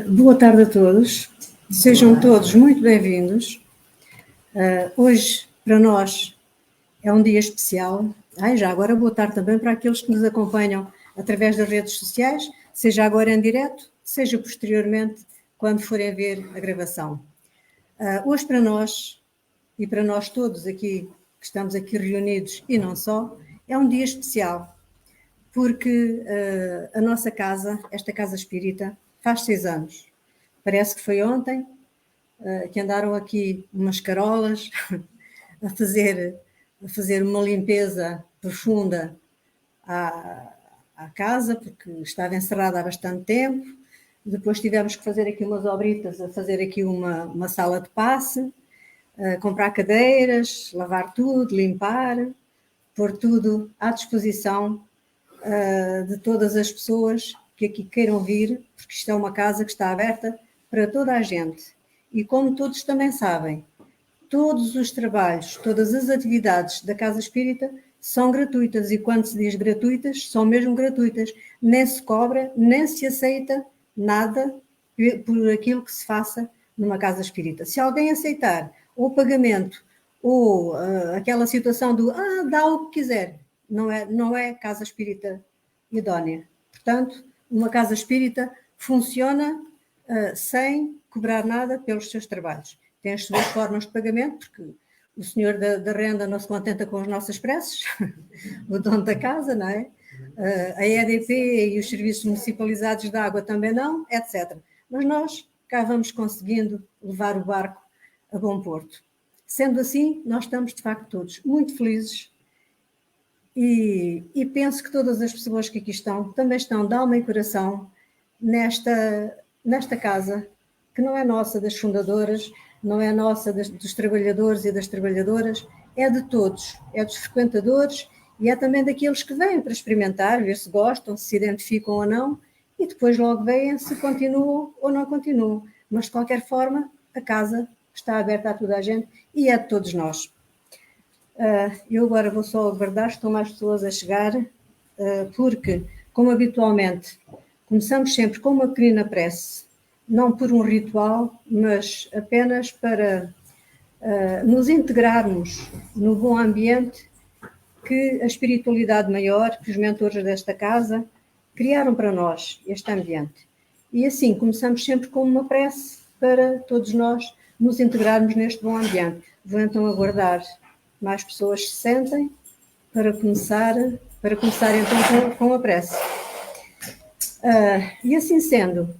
Boa tarde a todos, sejam todos muito bem-vindos. Hoje, para nós, é um dia especial. Já agora, boa tarde também para aqueles que nos acompanham através das redes sociais, seja agora em direto, seja posteriormente, quando forem ver a gravação. Hoje, para nós, e para nós todos aqui, que estamos aqui reunidos, e não só, é um dia especial, porque a nossa casa, esta Casa Espírita, faz 6 anos. Parece que foi ontem que andaram aqui umas carolas a fazer uma limpeza profunda à casa, porque estava encerrada há bastante tempo. Depois tivemos que fazer aqui umas obritas, a fazer aqui uma sala de passe, comprar cadeiras, lavar tudo, limpar, pôr tudo à disposição de todas as pessoas que aqui queiram vir, porque isto é uma casa que está aberta para toda a gente. E como todos também sabem, todos os trabalhos, todas as atividades da Casa Espírita são gratuitas, e quando se diz gratuitas, são mesmo gratuitas. Nem se cobra, nem se aceita nada por aquilo que se faça numa Casa Espírita. Se alguém aceitar o pagamento ou aquela situação do dá o que quiser, não é Casa Espírita idónea. Portanto, uma Casa Espírita funciona sem cobrar nada pelos seus trabalhos. Tem as suas formas de pagamento, porque o senhor da renda não se contenta com as nossas preces, o dono da casa, não é? A EDP e os serviços municipalizados de água também não, etc. Mas nós cá vamos conseguindo levar o barco a bom porto. Sendo assim, nós estamos de facto todos muito felizes e penso que todas as pessoas que aqui estão também estão de alma e coração nesta casa, que não é nossa das fundadoras, não é nossa dos trabalhadores e das trabalhadoras, é de todos, é dos frequentadores e é também daqueles que vêm para experimentar, ver se gostam, se identificam ou não, e depois logo veem se continuam ou não continuam. Mas, de qualquer forma, a casa está aberta a toda a gente e é de todos nós. Eu agora vou só aguardar, estão mais pessoas a chegar, porque, como habitualmente, começamos sempre com uma pequena prece, não por um ritual, mas apenas para nos integrarmos no bom ambiente que a espiritualidade maior, que os mentores desta casa criaram para nós, este ambiente. E assim, começamos sempre com uma prece para todos nós nos integrarmos neste bom ambiente. Vou então aguardar mais pessoas se sentem para começar então com a prece. E assim sendo,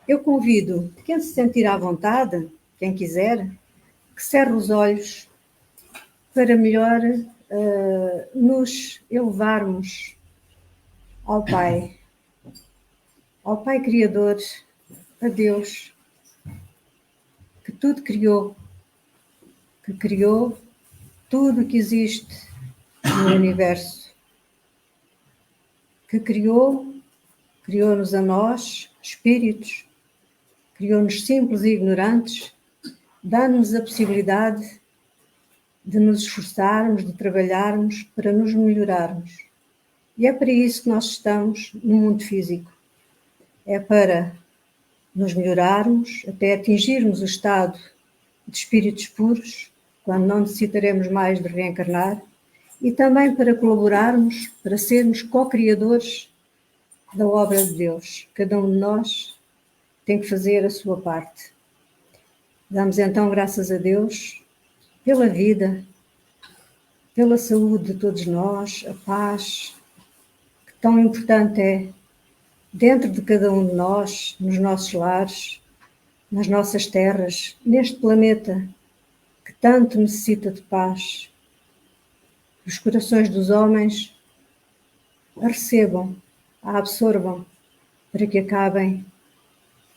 eu convido quem se sentir à vontade, quem quiser, que cerre os olhos para melhor nos elevarmos ao Pai Criador, a Deus, que tudo criou, que criou tudo o que existe no universo, que criou-nos a nós, espíritos, criou-nos simples e ignorantes, dá-nos a possibilidade de nos esforçarmos, de trabalharmos para nos melhorarmos. E é para isso que nós estamos no mundo físico. É para nos melhorarmos, até atingirmos o estado de espíritos puros, quando não necessitaremos mais de reencarnar, e também para colaborarmos, para sermos co-criadores da obra de Deus. Cada um de nós tem que fazer a sua parte. Damos então graças a Deus pela vida, pela saúde de todos nós, a paz, que tão importante é dentro de cada um de nós, nos nossos lares, nas nossas terras, neste planeta que tanto necessita de paz. Os corações dos homens a recebam, a absorvam, para que acabem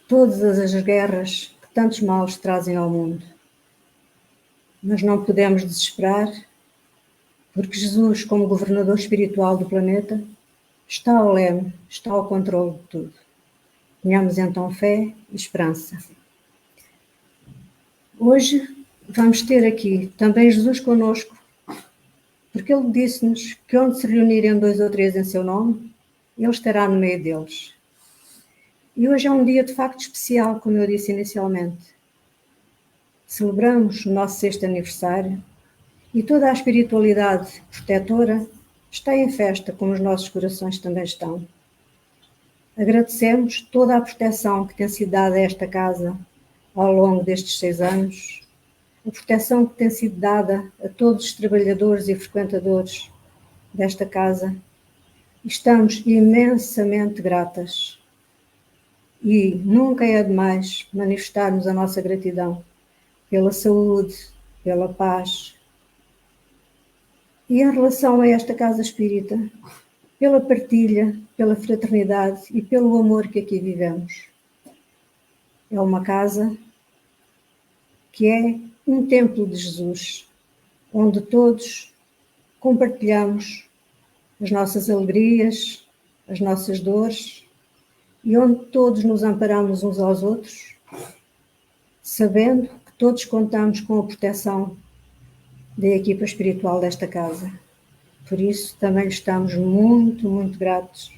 todas as guerras que tantos males trazem ao mundo. Mas não podemos desesperar, porque Jesus, como governador espiritual do planeta, está ao leme, está ao controle de tudo. Tenhamos então fé e esperança. Hoje vamos ter aqui também Jesus conosco, porque Ele disse-nos que onde se reunirem 2 ou 3 em seu nome, Ele estará no meio deles. E hoje é um dia de facto especial, como eu disse inicialmente. Celebramos o nosso 6º aniversário e toda a espiritualidade protetora está em festa, como os nossos corações também estão. Agradecemos toda a proteção que tem sido dada a esta casa ao longo destes 6 anos, a proteção que tem sido dada a todos os trabalhadores e frequentadores desta casa. Estamos imensamente gratas e nunca é demais manifestarmos a nossa gratidão pela saúde, pela paz. E em relação a esta casa espírita, pela partilha, pela fraternidade e pelo amor que aqui vivemos. É uma casa que é um templo de Jesus, onde todos compartilhamos as nossas alegrias, as nossas dores, e onde todos nos amparamos uns aos outros, sabendo que todos contamos com a proteção da equipa espiritual desta casa. Por isso também estamos muito, muito gratos,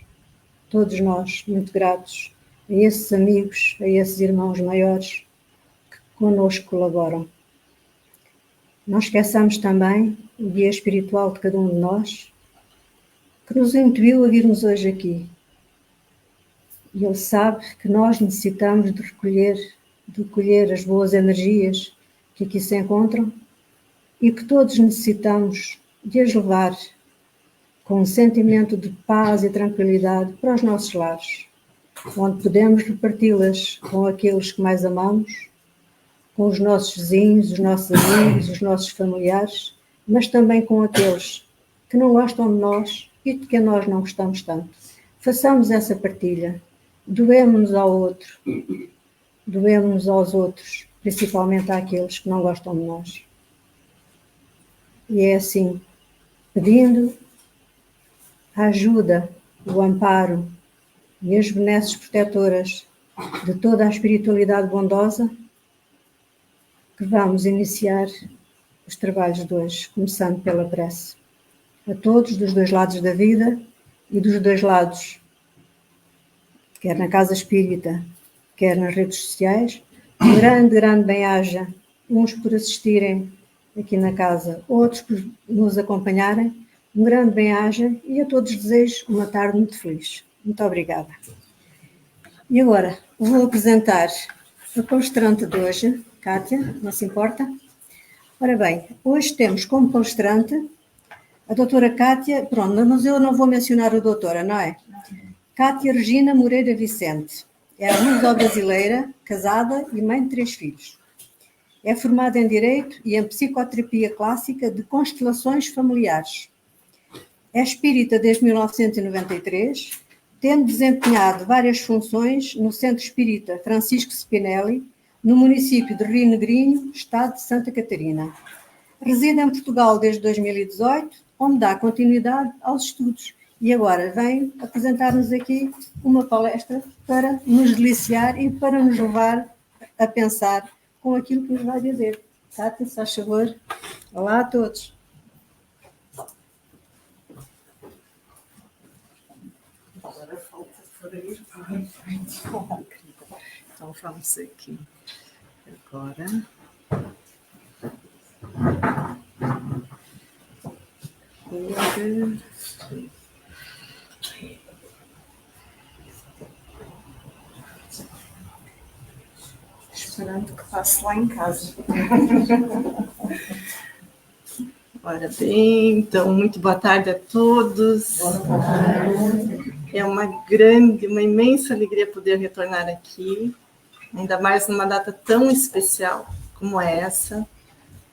todos nós muito gratos, a esses amigos, a esses irmãos maiores que connosco colaboram. Não esqueçamos também o guia espiritual de cada um de nós, que nos intuiu a virmos hoje aqui. E ele sabe que nós necessitamos de recolher as boas energias que aqui se encontram e que todos necessitamos de as levar com um sentimento de paz e tranquilidade para os nossos lares, onde podemos reparti-las com aqueles que mais amamos, com os nossos vizinhos, os nossos amigos, os nossos familiares, mas também com aqueles que não gostam de nós e de que nós não gostamos tanto. Façamos essa partilha, doemos-nos ao outro, doemos-nos aos outros, principalmente àqueles que não gostam de nós. E é assim, pedindo a ajuda, o amparo e as benesses protetoras de toda a espiritualidade bondosa, que vamos iniciar os trabalhos de hoje, começando pela prece. A todos dos dois lados da vida e dos dois lados, quer na casa espírita, quer nas redes sociais, grande bem-aja, uns por assistirem aqui na casa, outros por nos acompanharem, um grande bem-aja e a todos desejo uma tarde muito feliz. Muito obrigada. E agora vou apresentar a palestrante de hoje, Kátia, não se importa? Ora bem, hoje temos como palestrante a doutora Kátia, pronto, mas eu não vou mencionar a doutora, não é? Kátia Regina Moreira Vicente. É luso-brasileira, casada e mãe de 3 filhos. É formada em Direito e em Psicoterapia Clássica de Constelações Familiares. É espírita desde 1993, tendo desempenhado várias funções no Centro Espírita Francisco Spinelli, no município de Rio Negrinho, estado de Santa Catarina. Reside em Portugal desde 2018, onde dá continuidade aos estudos. E agora vem apresentar-nos aqui uma palestra para nos deliciar e para nos levar a pensar com aquilo que nos vai dizer. Cátia, se faz favor. Olá a todos. Agora falta por aí. Então vamos aqui. Agora. Esperando que passe lá em casa. Ora bem, então, muito boa tarde a todos. Boa tarde. É uma imensa alegria poder retornar aqui, ainda mais numa data tão especial como essa,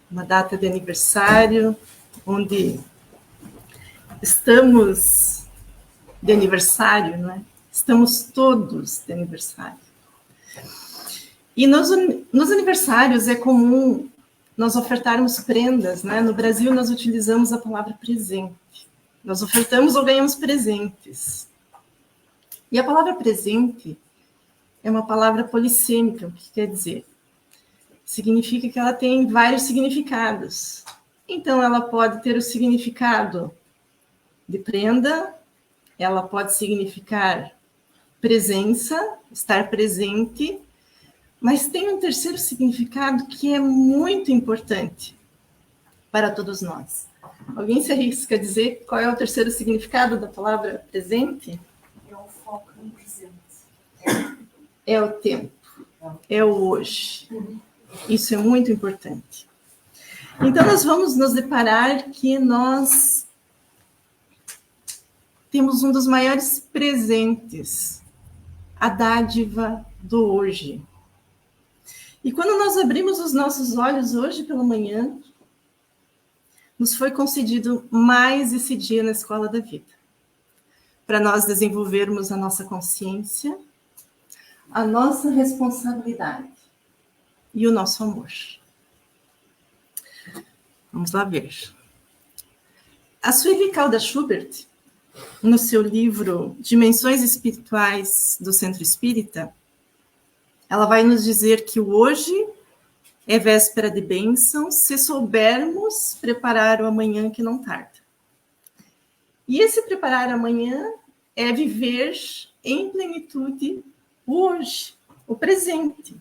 uma data de aniversário, onde estamos de aniversário, não é? Estamos todos de aniversário. E nos aniversários é comum nós ofertarmos prendas, né? No Brasil nós utilizamos a palavra presente. Nós ofertamos ou ganhamos presentes. E a palavra presente é uma palavra polissêmica, o que quer dizer? Significa que ela tem vários significados. Então, ela pode ter o significado de prenda, ela pode significar presença, estar presente, mas tem um terceiro significado que é muito importante para todos nós. Alguém se arrisca a dizer qual é o terceiro significado da palavra presente? É o foco no presente. É o tempo, é o hoje. Isso é muito importante. Então, nós vamos nos deparar que nós temos um dos maiores presentes, a dádiva do hoje. E quando nós abrimos os nossos olhos hoje pela manhã, nos foi concedido mais esse dia na escola da vida, para nós desenvolvermos a nossa consciência, a nossa responsabilidade e o nosso amor. Vamos lá ver. A Sueli Caldas Schubert, no seu livro Dimensões Espirituais do Centro Espírita, ela vai nos dizer que o hoje é véspera de bênção, se soubermos preparar o amanhã que não tarda. E esse preparar amanhã é viver em plenitude o hoje, o presente,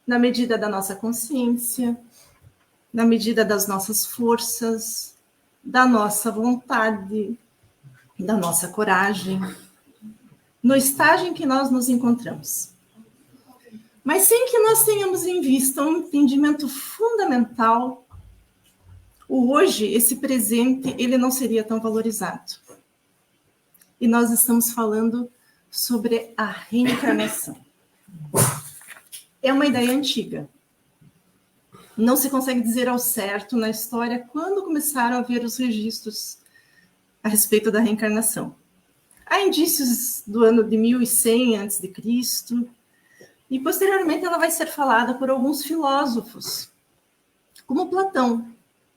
na medida da nossa consciência, na medida das nossas forças, da nossa vontade, da nossa coragem, no estágio em que nós nos encontramos. Mas sem que nós tenhamos em vista um entendimento fundamental, o hoje, esse presente, ele não seria tão valorizado. E nós estamos falando sobre a reencarnação. É uma ideia antiga. Não se consegue dizer ao certo na história quando começaram a haver os registros a respeito da reencarnação. Há indícios do ano de 1100 a.C., e posteriormente ela vai ser falada por alguns filósofos, como Platão.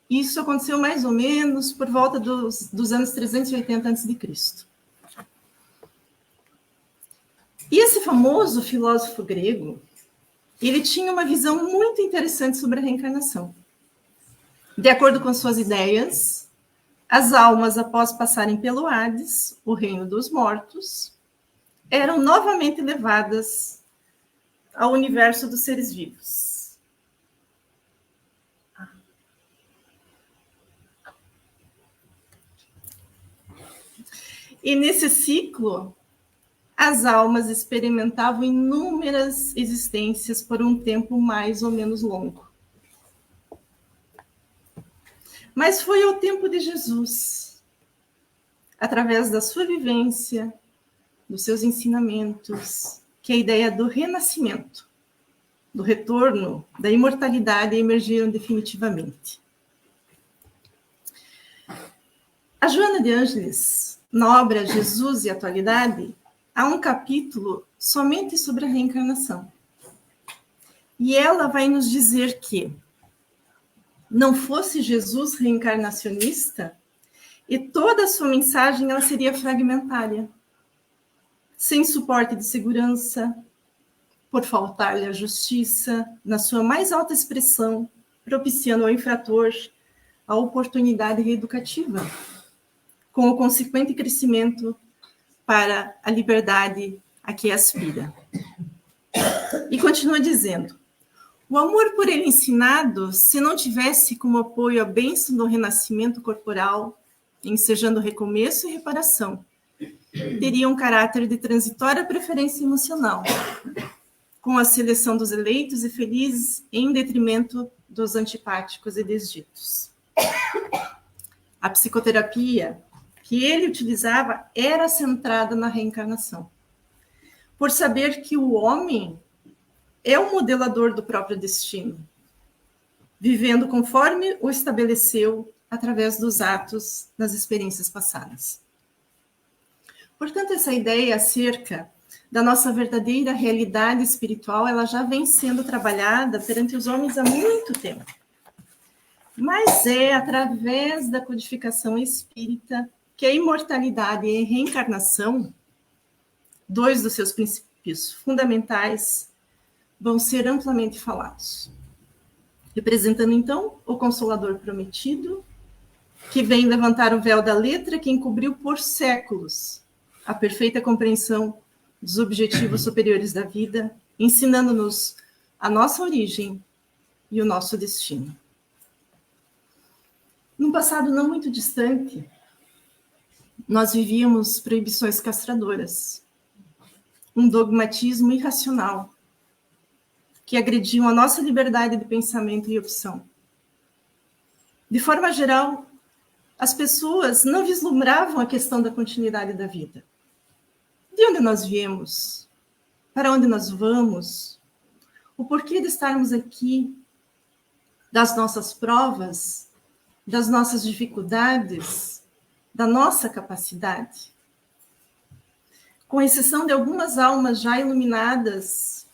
Isso aconteceu mais ou menos por volta dos anos 380 a.C. E esse famoso filósofo grego, ele tinha uma visão muito interessante sobre a reencarnação. De acordo com suas ideias, as almas, após passarem pelo Hades, o reino dos mortos, eram novamente levadas ao universo dos seres vivos. E nesse ciclo, as almas experimentavam inúmeras existências por um tempo mais ou menos longo. Mas foi ao tempo de Jesus, através da sua vivência, dos seus ensinamentos, que a ideia do renascimento, do retorno, da imortalidade emergiram definitivamente. A Joana de Ângeles, na obra Jesus e Atualidade, há um capítulo somente sobre a reencarnação. E ela vai nos dizer que não fosse Jesus reencarnacionista, e toda a sua mensagem ela seria fragmentária, sem suporte de segurança, por faltar-lhe a justiça, na sua mais alta expressão, propiciando ao infrator a oportunidade reeducativa, com o consequente crescimento para a liberdade a que aspira. E continua dizendo, o amor por ele ensinado, se não tivesse como apoio a bênção do renascimento corporal, ensejando recomeço e reparação, teria um caráter de transitória preferência emocional, com a seleção dos eleitos e felizes em detrimento dos antipáticos e desditos. A psicoterapia que ele utilizava era centrada na reencarnação, por saber que o homem é o modelador do próprio destino, vivendo conforme o estabeleceu através dos atos das experiências passadas. Portanto, essa ideia acerca da nossa verdadeira realidade espiritual, ela já vem sendo trabalhada perante os homens há muito tempo. Mas é através da codificação espírita que a imortalidade e a reencarnação, dois dos seus princípios fundamentais, vão ser amplamente falados. Representando, então, o Consolador prometido, que vem levantar o véu da letra que encobriu por séculos a perfeita compreensão dos objetivos superiores da vida, ensinando-nos a nossa origem e o nosso destino. Num passado não muito distante, nós vivíamos proibições castradoras, um dogmatismo irracional que agrediam a nossa liberdade de pensamento e opção. De forma geral, as pessoas não vislumbravam a questão da continuidade da vida. De onde nós viemos? Para onde nós vamos? O porquê de estarmos aqui? Das nossas provas? Das nossas dificuldades? Da nossa capacidade? Com exceção de algumas almas já iluminadas,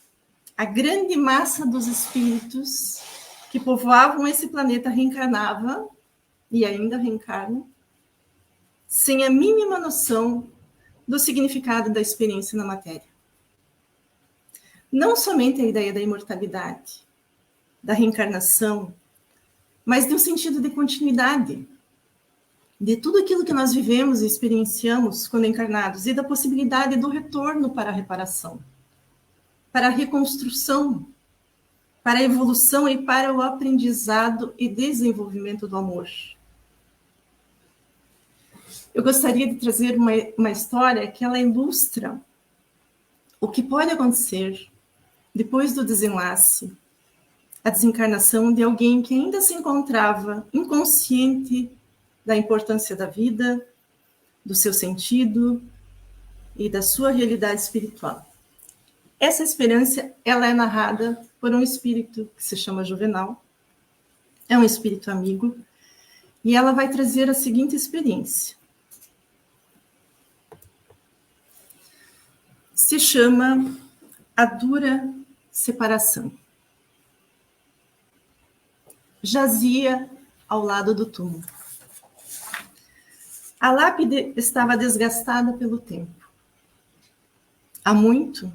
a grande massa dos espíritos que povoavam esse planeta reencarnava e ainda reencarna, sem a mínima noção do significado da experiência na matéria. Não somente a ideia da imortalidade, da reencarnação, mas de um sentido de continuidade, de tudo aquilo que nós vivemos e experienciamos quando encarnados, e da possibilidade do retorno para a reparação, para a reconstrução, para a evolução e para o aprendizado e desenvolvimento do amor. Eu gostaria de trazer uma história que ela ilustra o que pode acontecer depois do desenlace, a desencarnação de alguém que ainda se encontrava inconsciente da importância da vida, do seu sentido e da sua realidade espiritual. Essa experiência, ela é narrada por um espírito que se chama Juvenal, é um espírito amigo, e ela vai trazer a seguinte experiência. Se chama a dura separação. Jazia ao lado do túmulo. A lápide estava desgastada pelo tempo. Há muito,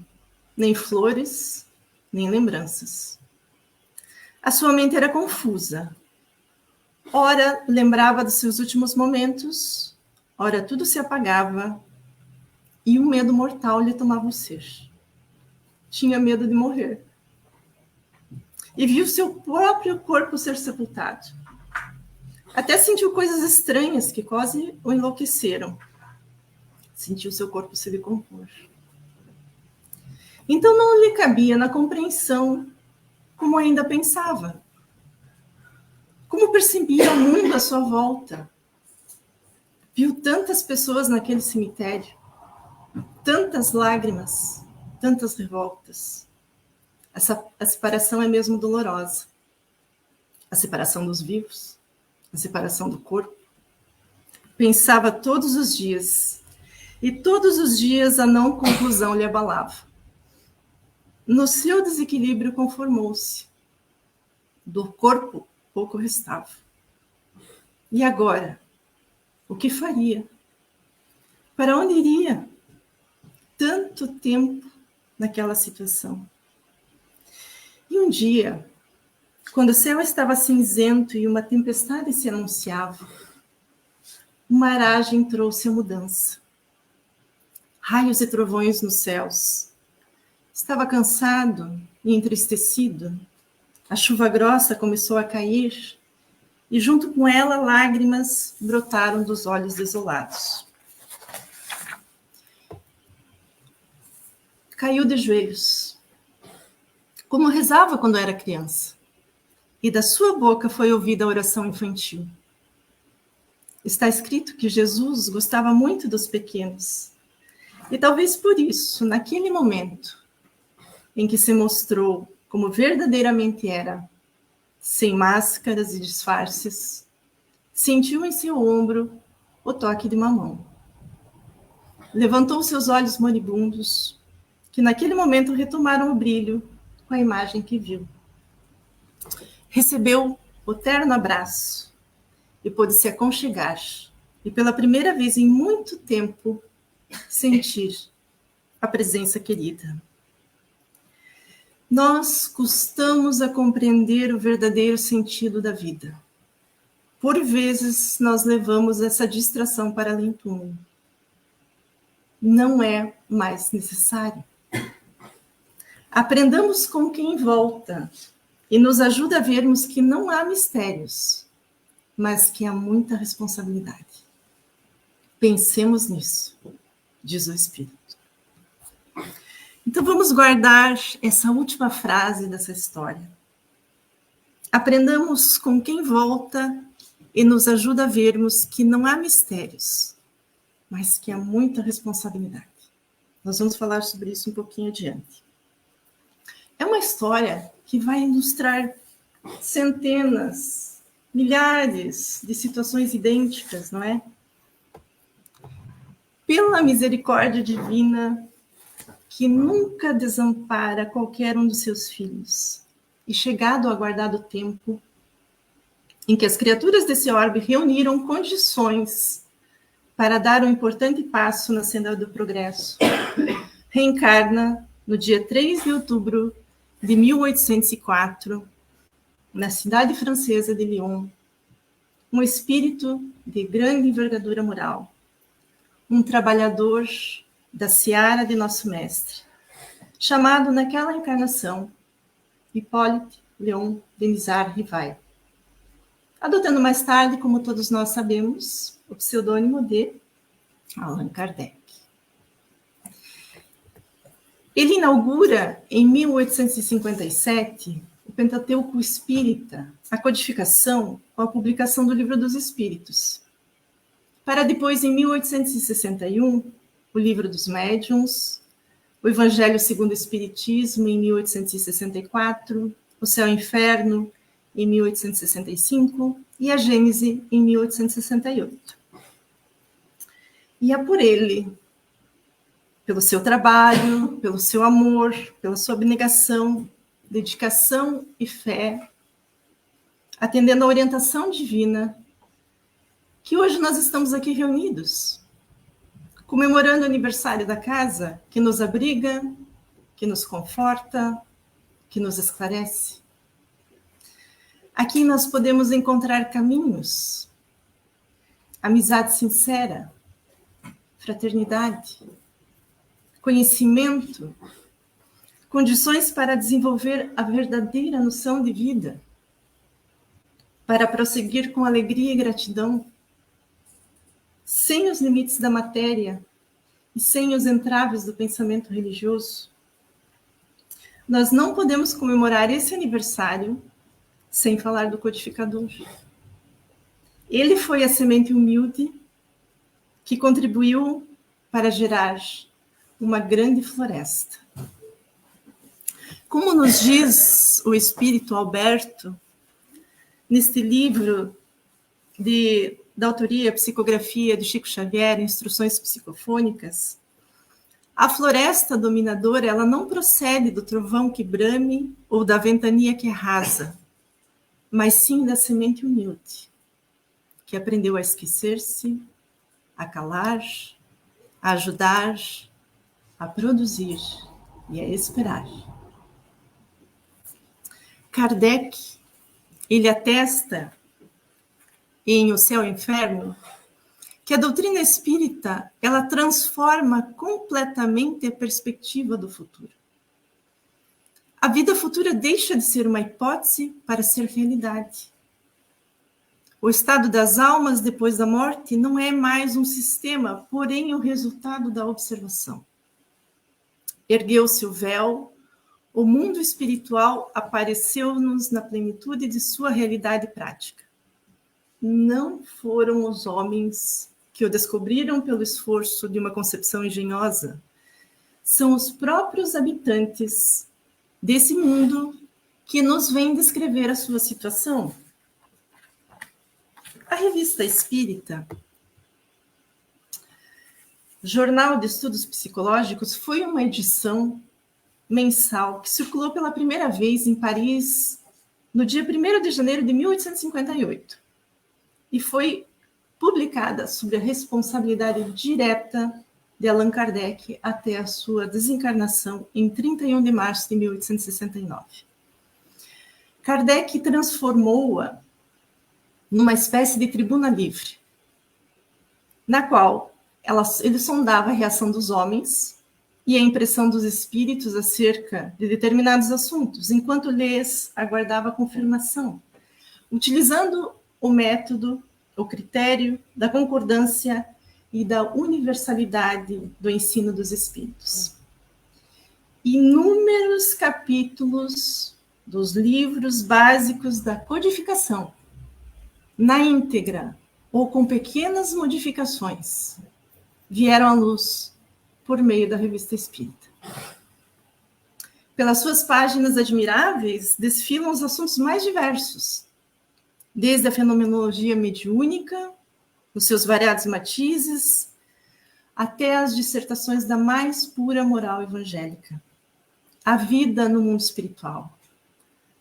nem flores, nem lembranças. A sua mente era confusa. Ora lembrava dos seus últimos momentos, ora tudo se apagava e um medo mortal lhe tomava o ser. Tinha medo de morrer. E viu seu próprio corpo ser sepultado. Até sentiu coisas estranhas que quase o enlouqueceram. Sentiu seu corpo se decompor. Então não lhe cabia na compreensão como ainda pensava. Como percebia o mundo à sua volta. Viu tantas pessoas naquele cemitério. Tantas lágrimas, tantas revoltas. A separação é mesmo dolorosa. A separação dos vivos, a separação do corpo. Pensava todos os dias, e todos os dias a não conclusão lhe abalava. No seu desequilíbrio conformou-se. Do corpo pouco restava. E agora? O que faria? Para onde iria? Tanto tempo naquela situação. E um dia, quando o céu estava cinzento e uma tempestade se anunciava, uma aragem trouxe a mudança. Raios e trovões nos céus. Estava cansado e entristecido. A chuva grossa começou a cair e, junto com ela, lágrimas brotaram dos olhos desolados. Caiu de joelhos, como rezava quando era criança, e da sua boca foi ouvida a oração infantil. Está escrito que Jesus gostava muito dos pequenos, e talvez por isso, naquele momento em que se mostrou como verdadeiramente era, sem máscaras e disfarces, sentiu em seu ombro o toque de uma mão. Levantou seus olhos moribundos, que naquele momento retomaram o brilho com a imagem que viu. Recebeu o terno abraço e pôde se aconchegar, e pela primeira vez em muito tempo sentir a presença querida. Nós custamos a compreender o verdadeiro sentido da vida. Por vezes nós levamos essa distração para além do túmulo. Não é mais necessário. Aprendamos com quem volta e nos ajuda a vermos que não há mistérios, mas que há muita responsabilidade. Pensemos nisso, diz o Espírito. Então vamos guardar essa última frase dessa história. Aprendamos com quem volta e nos ajuda a vermos que não há mistérios, mas que há muita responsabilidade. Nós vamos falar sobre isso um pouquinho adiante. É uma história que vai ilustrar centenas, milhares de situações idênticas, não é? Pela misericórdia divina, que nunca desampara qualquer um dos seus filhos, e chegado o aguardado tempo, em que as criaturas desse orbe reuniram condições para dar um importante passo na senda do progresso, reencarna no dia 3 de outubro de 1804, na cidade francesa de Lyon, um espírito de grande envergadura moral, um trabalhador da seara de nosso mestre, chamado naquela encarnação Hippolyte Léon Denisard Rivail, adotando mais tarde, como todos nós sabemos, o pseudônimo de Allan Kardec. Ele inaugura, em 1857, o Pentateuco Espírita, a codificação com a publicação do Livro dos Espíritos, para depois, em 1861, o Livro dos Médiuns, o Evangelho segundo o Espiritismo, em 1864, o Céu e o Inferno, em 1865, e a Gênese, em 1868. E é por ele, pelo seu trabalho, pelo seu amor, pela sua abnegação, dedicação e fé, atendendo à orientação divina, que hoje nós estamos aqui reunidos, comemorando o aniversário da casa, que nos abriga, que nos conforta, que nos esclarece. Aqui nós podemos encontrar caminhos, amizade sincera, fraternidade, conhecimento, condições para desenvolver a verdadeira noção de vida, para prosseguir com alegria e gratidão, sem os limites da matéria e sem os entraves do pensamento religioso. Nós não podemos comemorar esse aniversário sem falar do codificador. Ele foi a semente humilde que contribuiu para gerar uma grande floresta. Como nos diz o Espírito Alberto, neste livro da autoria Psicografia de Chico Xavier, Instruções Psicofônicas, a floresta dominadora, ela não procede do trovão que brame ou da ventania que arrasa, mas sim da semente humilde, que aprendeu a esquecer-se, a calar, a ajudar, a produzir e a esperar. Kardec, ele atesta em O Céu e o Inferno que a doutrina espírita, ela transforma completamente a perspectiva do futuro. A vida futura deixa de ser uma hipótese para ser realidade. O estado das almas depois da morte não é mais um sistema, porém o resultado da observação. Ergueu-se o véu, o mundo espiritual apareceu-nos na plenitude de sua realidade prática. Não foram os homens que o descobriram pelo esforço de uma concepção engenhosa, são os próprios habitantes desse mundo que nos vêm descrever a sua situação. A Revista Espírita, Jornal de Estudos Psicológicos, foi uma edição mensal que circulou pela primeira vez em Paris no dia 1º de janeiro de 1858 e foi publicada sob a responsabilidade direta de Allan Kardec até a sua desencarnação em 31 de março de 1869. Kardec transformou-a numa espécie de tribuna livre, na qual ele sondava a reação dos homens e a impressão dos espíritos acerca de determinados assuntos, enquanto lhes aguardava a confirmação, utilizando o método, o critério da concordância e da universalidade do ensino dos espíritos. Inúmeros capítulos dos livros básicos da codificação, na íntegra ou com pequenas modificações, vieram à luz por meio da Revista Espírita. Pelas suas páginas admiráveis, desfilam os assuntos mais diversos, desde a fenomenologia mediúnica, os seus variados matizes, até as dissertações da mais pura moral evangélica, a vida no mundo espiritual,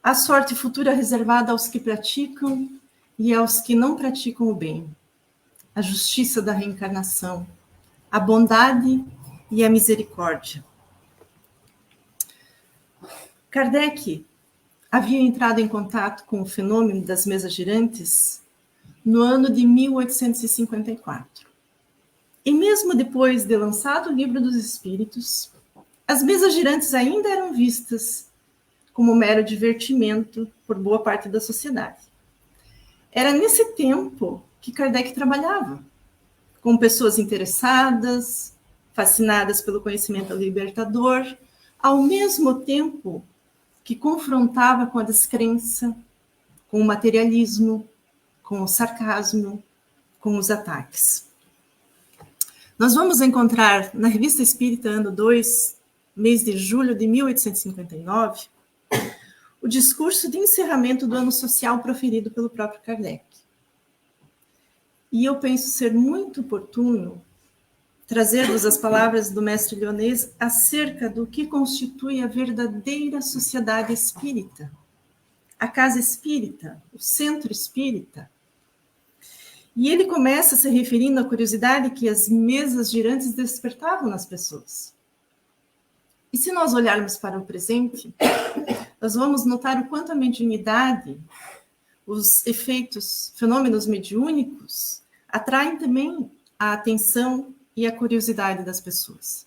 a sorte futura reservada aos que praticam e aos que não praticam o bem, a justiça da reencarnação, a bondade e a misericórdia. Kardec havia entrado em contato com o fenômeno das mesas girantes no ano de 1854. E mesmo depois de lançado o Livro dos Espíritos, as mesas girantes ainda eram vistas como mero divertimento por boa parte da sociedade. Era nesse tempo que Kardec trabalhava, com pessoas interessadas, fascinadas pelo conhecimento libertador, ao mesmo tempo que confrontava com a descrença, com o materialismo, com o sarcasmo, com os ataques. Nós vamos encontrar na Revista Espírita, ano 2, mês de julho de 1859, o discurso de encerramento do ano social proferido pelo próprio Kardec. E eu penso ser muito oportuno trazer-vos as palavras do mestre Lyonês acerca do que constitui a verdadeira sociedade espírita, a casa espírita, o centro espírita. E ele começa se referindo à curiosidade que as mesas girantes despertavam nas pessoas. E se nós olharmos para o presente, nós vamos notar o quanto a mediunidade, os efeitos, fenômenos mediúnicos, atraem também a atenção e a curiosidade das pessoas.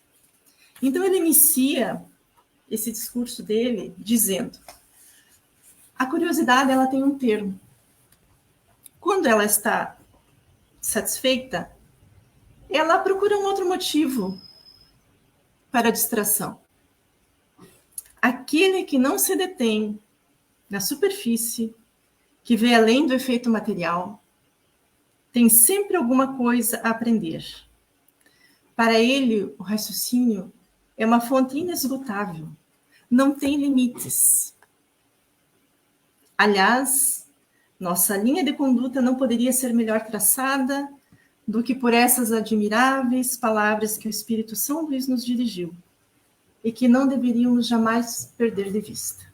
Então ele inicia esse discurso dele dizendo: a curiosidade, ela tem um termo. Quando ela está satisfeita, ela procura um outro motivo para a distração. Aquele que não se detém na superfície, que vê além do efeito material, tem sempre alguma coisa a aprender. Para ele, o raciocínio é uma fonte inesgotável, não tem limites. Aliás, nossa linha de conduta não poderia ser melhor traçada do que por essas admiráveis palavras que o Espírito São Luís nos dirigiu e que não deveríamos jamais perder de vista.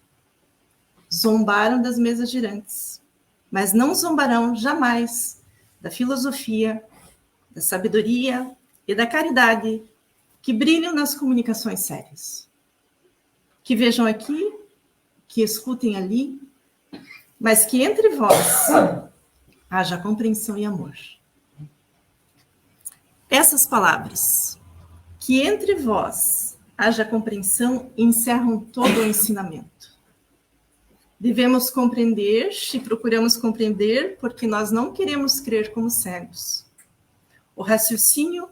Zombaram das mesas girantes, mas não zombarão jamais da filosofia, da sabedoria e da caridade que brilham nas comunicações sérias. Que vejam aqui, que escutem ali, mas que entre vós haja compreensão e amor. Essas palavras, que entre vós haja compreensão, encerram todo o ensinamento. Devemos compreender e procuramos compreender porque nós não queremos crer como cegos. O raciocínio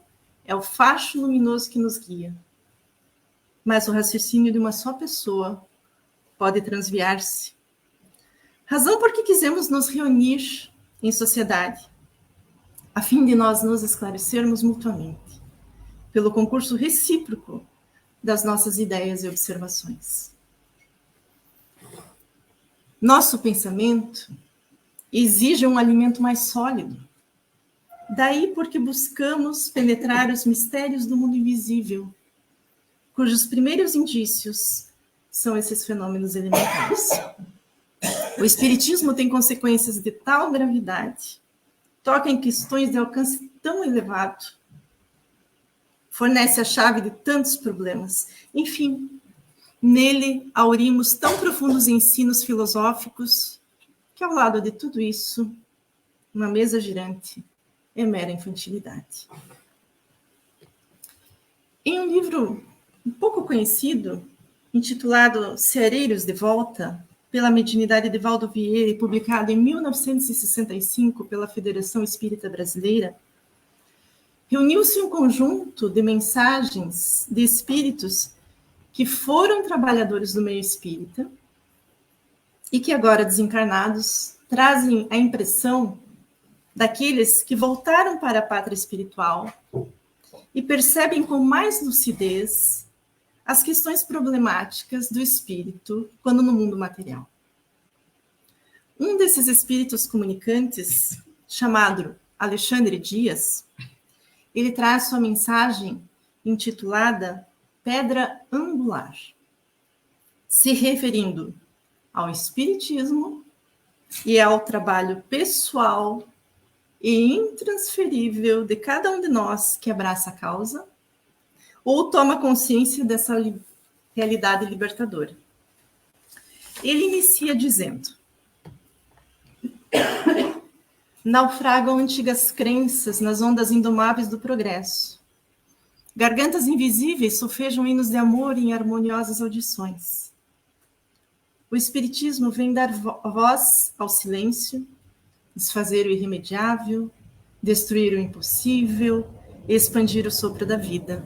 é o facho luminoso que nos guia. Mas o raciocínio de uma só pessoa pode transviar-se. Razão por que quisemos nos reunir em sociedade, a fim de nós nos esclarecermos mutuamente, pelo concurso recíproco das nossas ideias e observações. Nosso pensamento exige um alimento mais sólido. Daí porque buscamos penetrar os mistérios do mundo invisível, cujos primeiros indícios são esses fenômenos elementares. O Espiritismo tem consequências de tal gravidade, toca em questões de alcance tão elevado, fornece a chave de tantos problemas. Enfim, nele aurimos tão profundos ensinos filosóficos que, ao lado de tudo isso, uma mesa girante é mera infantilidade. Em um livro um pouco conhecido, intitulado Ceareiros de Volta, pela mediunidade de Valdo Vieira e publicado em 1965 pela Federação Espírita Brasileira, reuniu-se um conjunto de mensagens de espíritos que foram trabalhadores do meio espírita e que agora desencarnados trazem a impressão daqueles que voltaram para a pátria espiritual e percebem com mais lucidez as questões problemáticas do espírito quando no mundo material. Um desses espíritos comunicantes, chamado Alexandre Dias, ele traz sua mensagem intitulada Pedra Angular, se referindo ao espiritismo e ao trabalho pessoal e intransferível de cada um de nós que abraça a causa ou toma consciência dessa realidade libertadora. Ele inicia dizendo: naufragam antigas crenças nas ondas indomáveis do progresso. Gargantas invisíveis sofejam hinos de amor em harmoniosas audições. O Espiritismo vem dar voz ao silêncio, desfazer o irremediável, destruir o impossível, expandir o sopro da vida.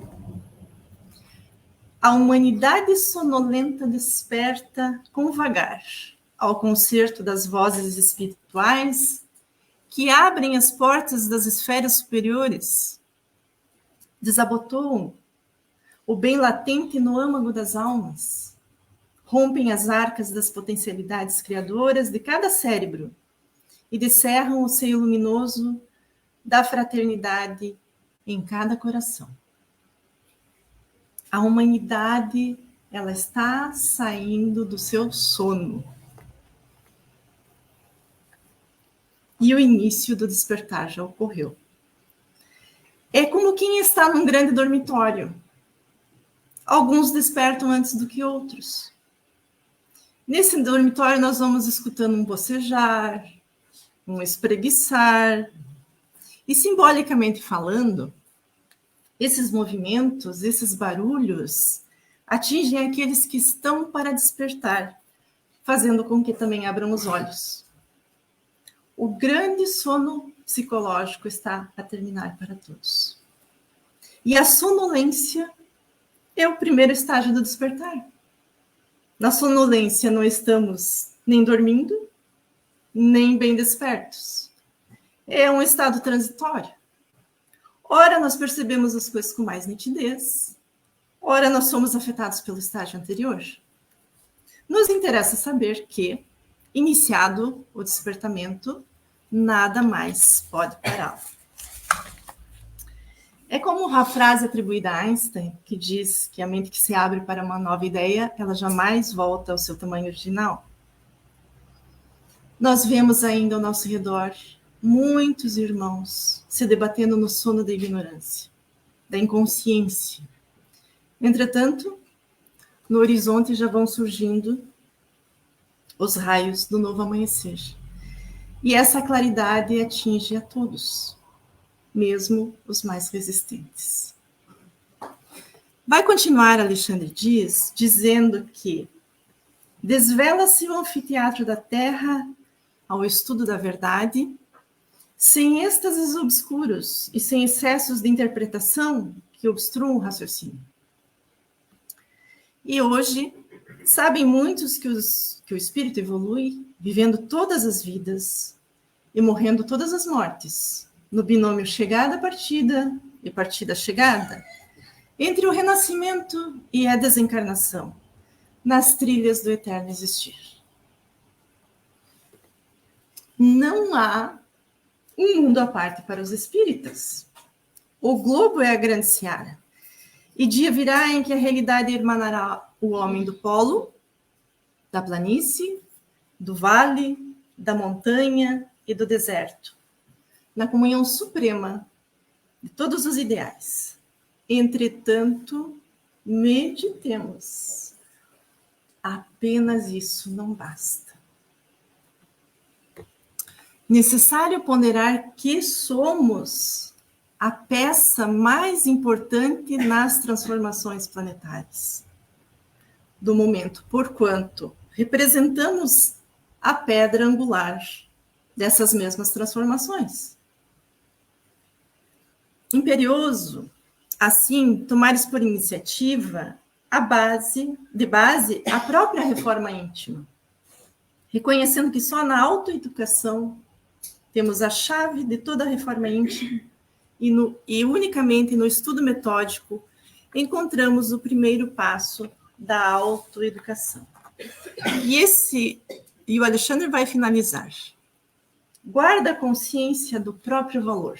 A humanidade sonolenta desperta com vagar ao concerto das vozes espirituais que abrem as portas das esferas superiores, desabotoam o bem latente no âmago das almas, rompem as arcas das potencialidades criadoras de cada cérebro e descerram o seio luminoso da fraternidade em cada coração. A humanidade, ela está saindo do seu sono. E o início do despertar já ocorreu. É como quem está num grande dormitório. Alguns despertam antes do que outros. Nesse dormitório nós vamos escutando um bocejar, um espreguiçar. E simbolicamente falando, esses movimentos, esses barulhos, atingem aqueles que estão para despertar, fazendo com que também abram os olhos. O grande sono psicológico está a terminar para todos. E a sonolência é o primeiro estágio do despertar. Na sonolência não estamos nem dormindo, nem bem despertos. É um estado transitório. Ora, nós percebemos as coisas com mais nitidez. Ora, nós somos afetados pelo estágio anterior. Nos interessa saber que, iniciado o despertamento, nada mais pode pará-lo. É como a frase atribuída a Einstein, que diz que a mente que se abre para uma nova ideia, ela jamais volta ao seu tamanho original. Nós vemos ainda ao nosso redor muitos irmãos se debatendo no sono da ignorância, da inconsciência. Entretanto, no horizonte já vão surgindo os raios do novo amanhecer. E essa claridade atinge a todos, mesmo os mais resistentes. Vai continuar Alexandre Dias dizendo que desvela-se o anfiteatro da Terra ao estudo da verdade, sem êxtases obscuros e sem excessos de interpretação que obstruam o raciocínio. E hoje, sabem muitos que o espírito evolui, vivendo todas as vidas e morrendo todas as mortes, no binômio chegada-partida e partida-chegada, entre o renascimento e a desencarnação, nas trilhas do eterno existir. Não há um mundo à parte para os espíritas. O globo é a grande seara. E dia virá em que a realidade irmanará o homem do polo, da planície, do vale, da montanha e do deserto, na comunhão suprema de todos os ideais. Entretanto, meditemos. Apenas isso não basta. Necessário ponderar que somos a peça mais importante nas transformações planetárias do momento, porquanto representamos a pedra angular dessas mesmas transformações. Imperioso, assim, tomares por iniciativa de base a própria reforma íntima, reconhecendo que só na autoeducação temos a chave de toda a reforma íntima e unicamente no estudo metódico encontramos o primeiro passo da autoeducação. E o Alexandre vai finalizar. Guarda a consciência do próprio valor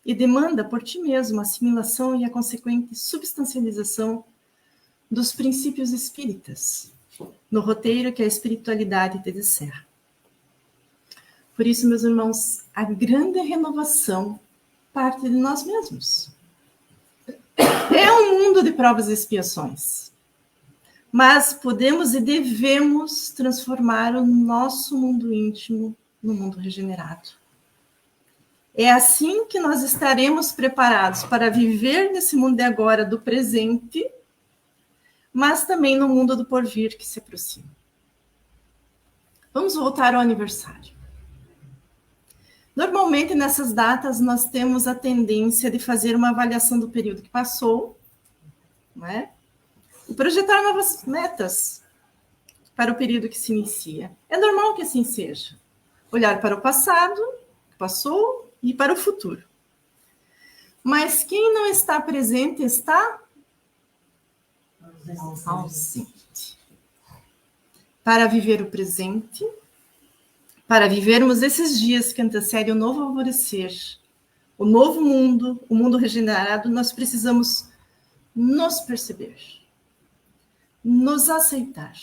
e demanda por ti mesmo a assimilação e a consequente substancialização dos princípios espíritas, no roteiro que a espiritualidade te disser. Por isso, meus irmãos, a grande renovação parte de nós mesmos. É um mundo de provas e expiações, mas podemos e devemos transformar o nosso mundo íntimo no mundo regenerado. É assim que nós estaremos preparados para viver nesse mundo de agora, do presente, mas também no mundo do porvir que se aproxima. Vamos voltar ao aniversário. Normalmente, nessas datas, nós temos a tendência de fazer uma avaliação do período que passou, não é? E projetar novas metas para o período que se inicia. É normal que assim seja. Olhar para o passado, que passou, e para o futuro. Mas quem não está presente está ausente. Para viver o presente, para vivermos esses dias que antecedem o novo alvorecer, o novo mundo, o mundo regenerado, nós precisamos nos perceber, nos aceitar,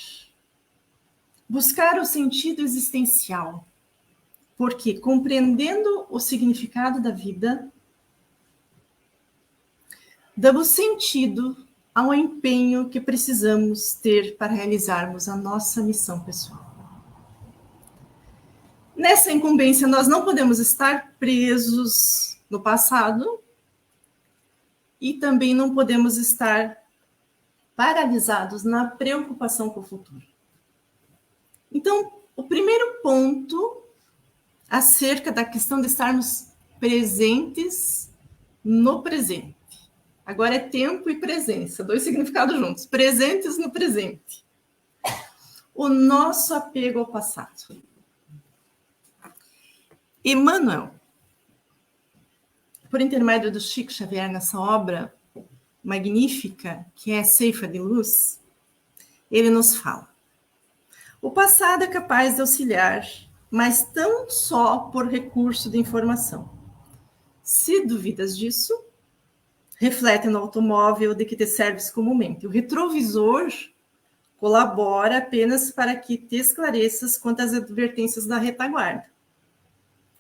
buscar o sentido existencial, porque compreendendo o significado da vida, damos sentido ao empenho que precisamos ter para realizarmos a nossa missão pessoal. Nessa incumbência, nós não podemos estar presos no passado e também não podemos estar paralisados na preocupação com o futuro. Então, o primeiro ponto acerca da questão de estarmos presentes no presente. Agora é tempo e presença, dois significados juntos. Presentes no presente. O nosso apego ao passado. Emmanuel, por intermédio do Chico Xavier, nessa obra magnífica, que é Ceifa de Luz, ele nos fala: o passado é capaz de auxiliar, mas tão só por recurso de informação. Se duvidas disso, reflete no automóvel de que te serves comumente. O retrovisor colabora apenas para que te esclareças quanto às advertências da retaguarda,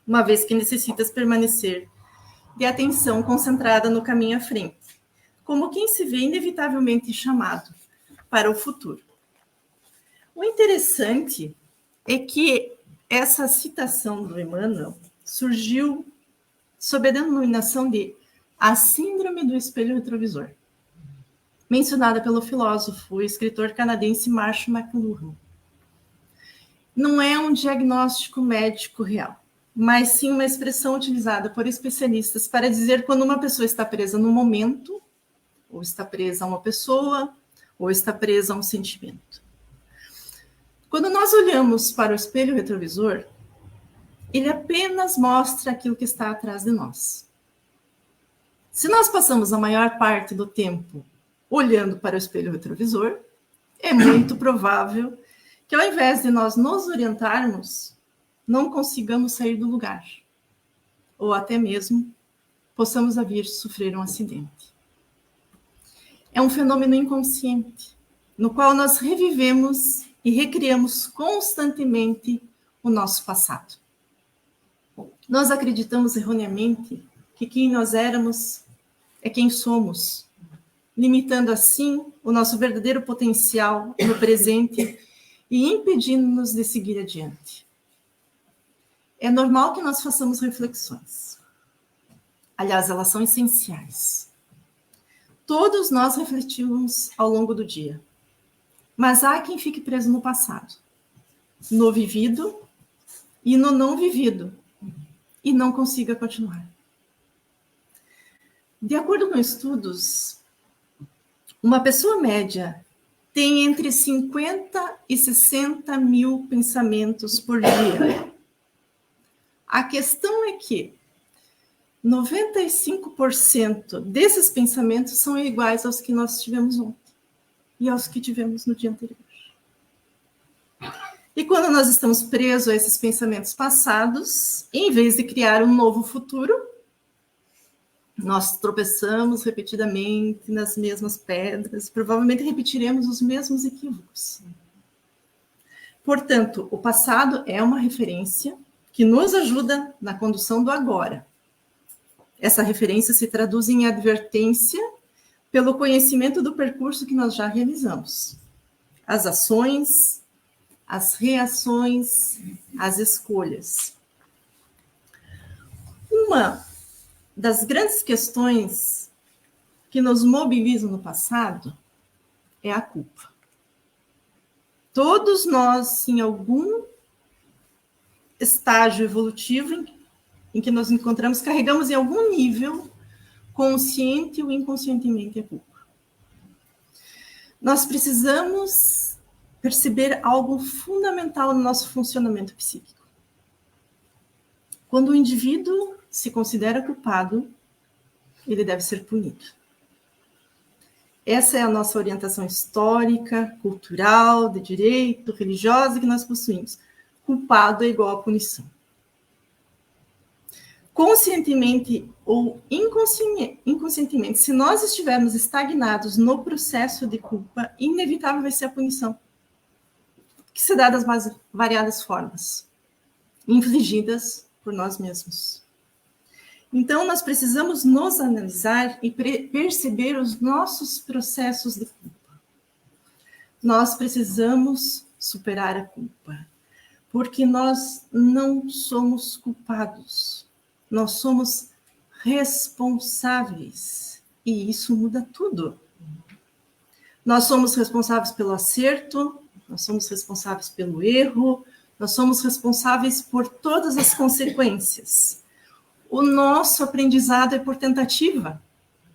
uma vez que necessitas permanecer de atenção concentrada no caminho à frente, como quem se vê inevitavelmente chamado para o futuro. O interessante é que essa citação do Emmanuel surgiu sob a denominação de a síndrome do espelho retrovisor, mencionada pelo filósofo e escritor canadense Marshall McLuhan. Não é um diagnóstico médico real, mas sim uma expressão utilizada por especialistas para dizer quando uma pessoa está presa no momento, ou está presa a uma pessoa, ou está presa a um sentimento. Quando nós olhamos para o espelho retrovisor, ele apenas mostra aquilo que está atrás de nós. Se nós passamos a maior parte do tempo olhando para o espelho retrovisor, é muito provável que ao invés de nós nos orientarmos, não consigamos sair do lugar, ou até mesmo possamos vir sofrer um acidente. É um fenômeno inconsciente, no qual nós revivemos e recriamos constantemente o nosso passado. Nós acreditamos erroneamente que quem nós éramos é quem somos, limitando assim o nosso verdadeiro potencial no presente e impedindo-nos de seguir adiante. É normal que nós façamos reflexões. Aliás, elas são essenciais. Todos nós refletimos ao longo do dia. Mas há quem fique preso no passado, no vivido e no não vivido, e não consiga continuar. De acordo com estudos, uma pessoa média tem entre 50 e 60 mil pensamentos por dia. A questão é que 95% desses pensamentos são iguais aos que nós tivemos ontem e aos que tivemos no dia anterior. E quando nós estamos presos a esses pensamentos passados, em vez de criar um novo futuro, nós tropeçamos repetidamente nas mesmas pedras, provavelmente repetiremos os mesmos equívocos. Portanto, o passado é uma referência que nos ajuda na condução do agora. Essa referência se traduz em advertência pelo conhecimento do percurso que nós já realizamos. As ações, as reações, as escolhas. Uma das grandes questões que nos mobilizam no passado é a culpa. Todos nós, em algum estágio evolutivo em que nos encontramos, carregamos em algum nível, consciente ou inconscientemente, a culpa. Nós precisamos perceber algo fundamental no nosso funcionamento psíquico. Quando o indivíduo se considera culpado, ele deve ser punido. Essa é a nossa orientação histórica, cultural, de direito, religiosa que nós possuímos. Culpado é igual a punição. Conscientemente ou inconscientemente, se nós estivermos estagnados no processo de culpa, inevitável vai ser a punição, que se dá das mais variadas formas, infligidas por nós mesmos. Então, nós precisamos nos analisar e perceber os nossos processos de culpa. Nós precisamos superar a culpa, porque nós não somos culpados, nós somos responsáveis, e isso muda tudo. Nós somos responsáveis pelo acerto, nós somos responsáveis pelo erro, nós somos responsáveis por todas as consequências. O nosso aprendizado é por tentativa.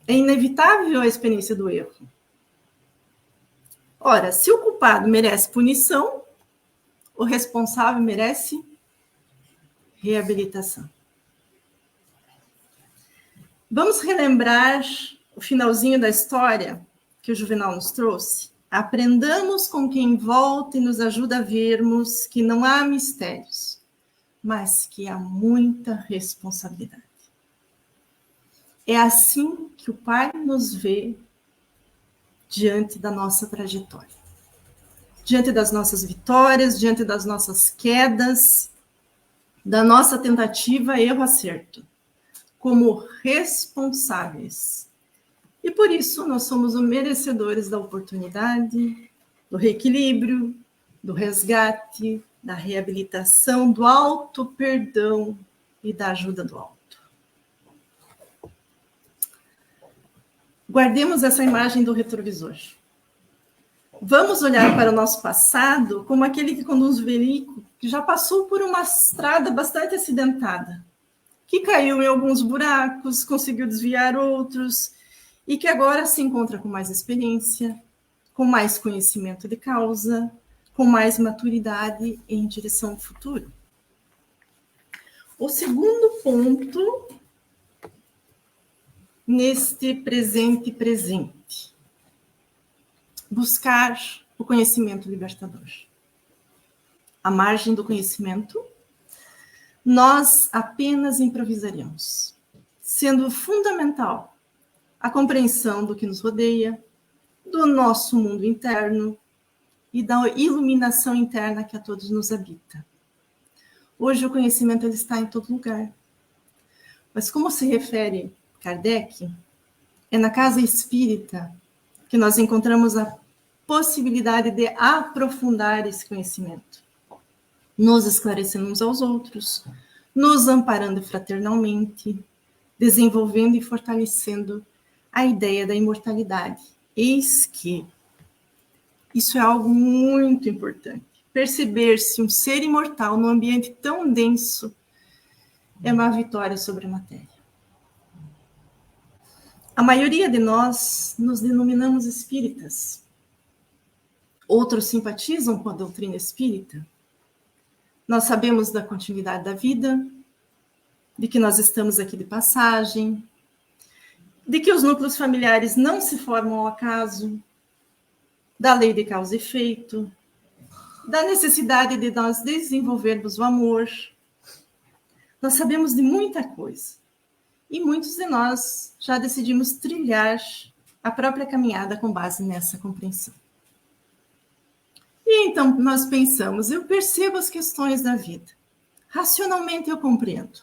É inevitável a experiência do erro. Ora, se o culpado merece punição, o responsável merece reabilitação. Vamos relembrar o finalzinho da história que o Juvenal nos trouxe? Aprendamos com quem volta e nos ajuda a vermos que não há mistérios, mas que há muita responsabilidade. É assim que o Pai nos vê diante da nossa trajetória. Diante das nossas vitórias, diante das nossas quedas, da nossa tentativa, erro, acerto, como responsáveis. E por isso nós somos os merecedores da oportunidade, do reequilíbrio, do resgate, da reabilitação, do auto-perdão e da ajuda do alto. Guardemos essa imagem do retrovisor. Vamos olhar para o nosso passado como aquele que conduz o veículo que já passou por uma estrada bastante acidentada, que caiu em alguns buracos, conseguiu desviar outros, e que agora se encontra com mais experiência, com mais conhecimento de causa, com mais maturidade em direção ao futuro. O segundo ponto neste presente. Buscar o conhecimento libertador. À margem do conhecimento, nós apenas improvisaremos, sendo fundamental a compreensão do que nos rodeia, do nosso mundo interno e da iluminação interna que a todos nos habita. Hoje o conhecimento ele está em todo lugar. Mas como se refere Kardec, é na casa espírita que nós encontramos a possibilidade de aprofundar esse conhecimento, nos esclarecendo uns aos outros, nos amparando fraternalmente, desenvolvendo e fortalecendo a ideia da imortalidade. Eis que isso é algo muito importante. Perceber-se um ser imortal num ambiente tão denso é uma vitória sobre a matéria. A maioria de nós nos denominamos espíritas. Outros simpatizam com a doutrina espírita. Nós sabemos da continuidade da vida, de que nós estamos aqui de passagem, de que os núcleos familiares não se formam ao acaso, da lei de causa e efeito, da necessidade de nós desenvolvermos o amor. Nós sabemos de muita coisa. E muitos de nós já decidimos trilhar a própria caminhada com base nessa compreensão. E então nós pensamos, eu percebo as questões da vida. Racionalmente eu compreendo.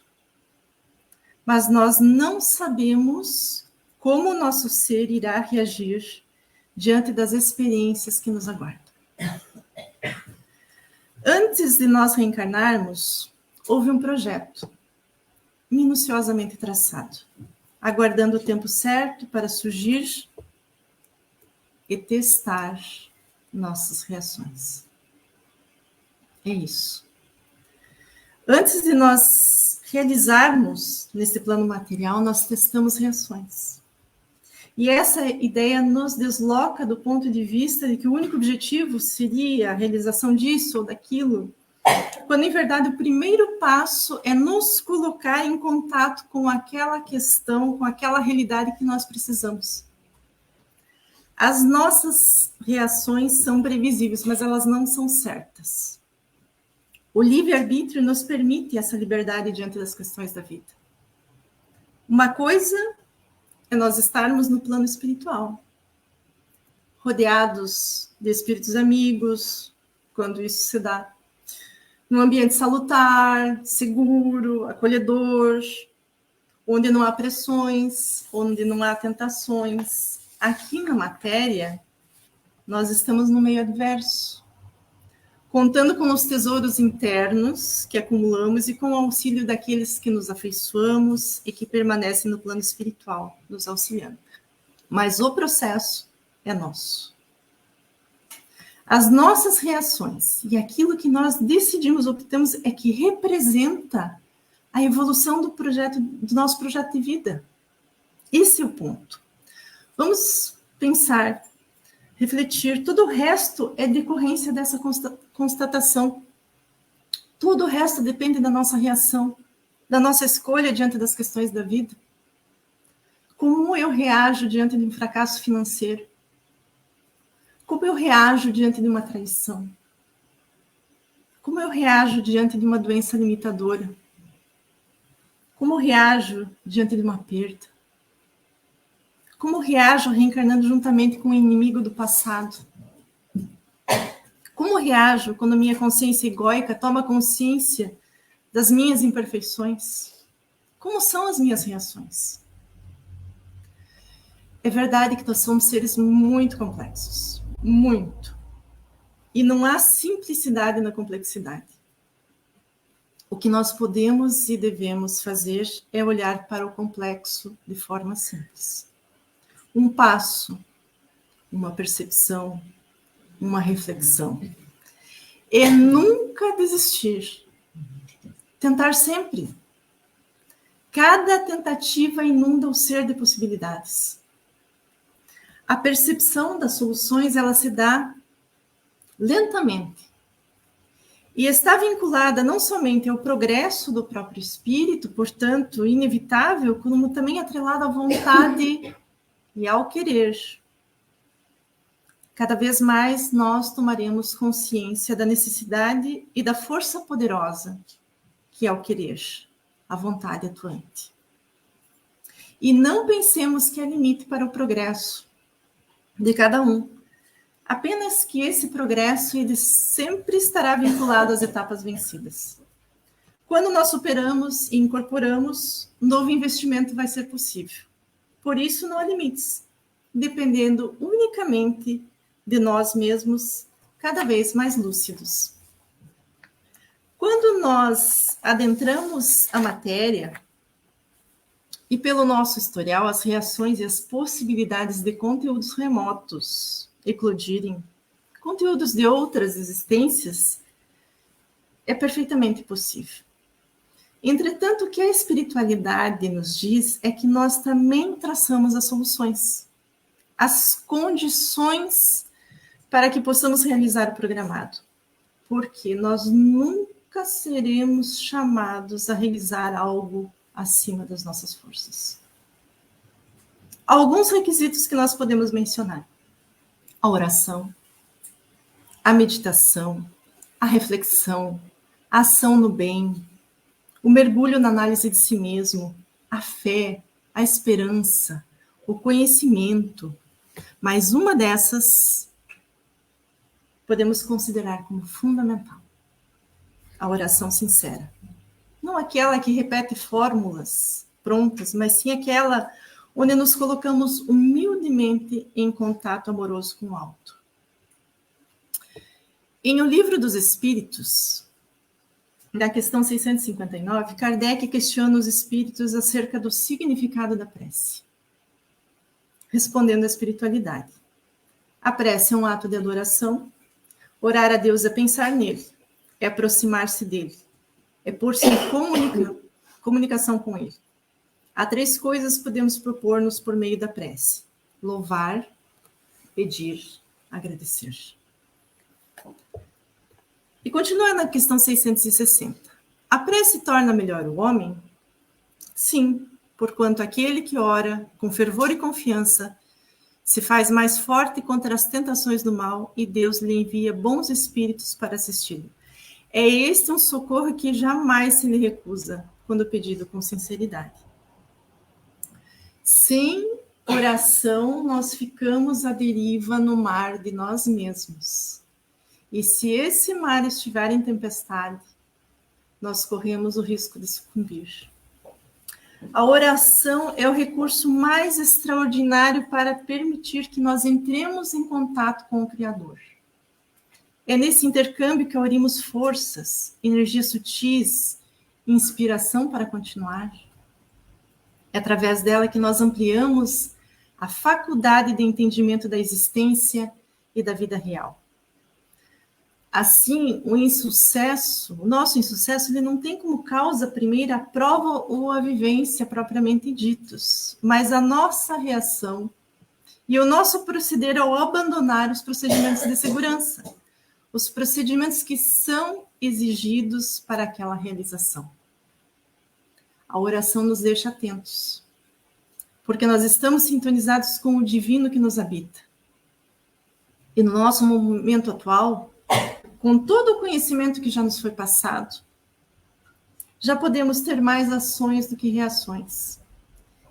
Mas nós não sabemos como o nosso ser irá reagir diante das experiências que nos aguardam. Antes de nós reencarnarmos, houve um projeto minuciosamente traçado, aguardando o tempo certo para surgir e testar nossas reações. É isso. Antes de nós realizarmos nesse plano material, nós testamos reações. E essa ideia nos desloca do ponto de vista de que o único objetivo seria a realização disso ou daquilo, quando, em verdade, o primeiro passo é nos colocar em contato com aquela questão, com aquela realidade que nós precisamos. As nossas reações são previsíveis, mas elas não são certas. O livre-arbítrio nos permite essa liberdade diante das questões da vida. Uma coisa é nós estarmos no plano espiritual, rodeados de espíritos amigos, quando isso se dá, num ambiente salutar, seguro, acolhedor, onde não há pressões, onde não há tentações. Aqui na matéria, nós estamos no meio adverso, contando com os tesouros internos que acumulamos e com o auxílio daqueles que nos afeiçoamos e que permanecem no plano espiritual, nos auxiliando. Mas o processo é nosso. As nossas reações e aquilo que nós decidimos, optamos, é que representa a evolução do nosso projeto de vida. Esse é o ponto. Vamos pensar, refletir. Todo o resto é decorrência dessa constatação. Todo o resto depende da nossa reação, da nossa escolha diante das questões da vida. Como eu reajo diante de um fracasso financeiro? Como eu reajo diante de uma traição? Como eu reajo diante de uma doença limitadora? Como eu reajo diante de uma perda? Como eu reajo reencarnando juntamente com o inimigo do passado? Como eu reajo quando a minha consciência egóica toma consciência das minhas imperfeições? Como são as minhas reações? É verdade que nós somos seres muito complexos. Muito. E não há simplicidade na complexidade. O que nós podemos e devemos fazer é olhar para o complexo de forma simples. Um passo, uma percepção, uma reflexão. E nunca desistir. Tentar sempre. Cada tentativa inunda o ser de possibilidades. A percepção das soluções, ela se dá lentamente. E está vinculada não somente ao progresso do próprio espírito, portanto, inevitável, como também atrelada à vontade e ao querer. Cada vez mais nós tomaremos consciência da necessidade e da força poderosa que é o querer, a vontade atuante. E não pensemos que há limite para o progresso de cada um. Apenas que esse progresso ele sempre estará vinculado às etapas vencidas. Quando nós superamos e incorporamos, um novo investimento vai ser possível. Por isso, não há limites, dependendo unicamente de nós mesmos, cada vez mais lúcidos. Quando nós adentramos a matéria, E pelo nosso historial, as reações e as possibilidades de conteúdos remotos eclodirem, conteúdos de outras existências, é perfeitamente possível. Entretanto, o que a espiritualidade nos diz é que nós também traçamos as soluções, as condições para que possamos realizar o programado, porque nós nunca seremos chamados a realizar algo acima das nossas forças. Alguns requisitos que nós podemos mencionar: a oração, a meditação, a reflexão, a ação no bem, o mergulho na análise de si mesmo, a fé, a esperança, o conhecimento. Mas uma dessas podemos considerar como fundamental: a oração sincera. Não aquela que repete fórmulas prontas, mas sim aquela onde nos colocamos humildemente em contato amoroso com o alto. Em O Livro dos Espíritos, na questão 659, Kardec questiona os espíritos acerca do significado da prece, respondendo à espiritualidade. A prece é um ato de adoração. Orar a Deus é pensar nele, é aproximar-se dele, é pôr-se em comunicação com ele. Há 3 coisas que podemos propor-nos por meio da prece: louvar, pedir, agradecer. E continua na questão 660. A prece torna melhor o homem? Sim, porquanto aquele que ora com fervor e confiança se faz mais forte contra as tentações do mal e Deus lhe envia bons espíritos para assisti-lo. É este um socorro que jamais se lhe recusa quando pedido com sinceridade. Sem oração, nós ficamos à deriva no mar de nós mesmos. E se esse mar estiver em tempestade, nós corremos o risco de sucumbir. A oração é o recurso mais extraordinário para permitir que nós entremos em contato com o Criador. É nesse intercâmbio que aurimos forças, energias sutis, inspiração para continuar. É através dela que nós ampliamos a faculdade de entendimento da existência e da vida real. Assim, o nosso insucesso, ele não tem como causa primeira a prova ou a vivência propriamente ditos, mas a nossa reação e o nosso proceder ao abandonar os procedimentos de segurança, os procedimentos que são exigidos para aquela realização. A oração nos deixa atentos, porque nós estamos sintonizados com o divino que nos habita. E no nosso momento atual, com todo o conhecimento que já nos foi passado, já podemos ter mais ações do que reações.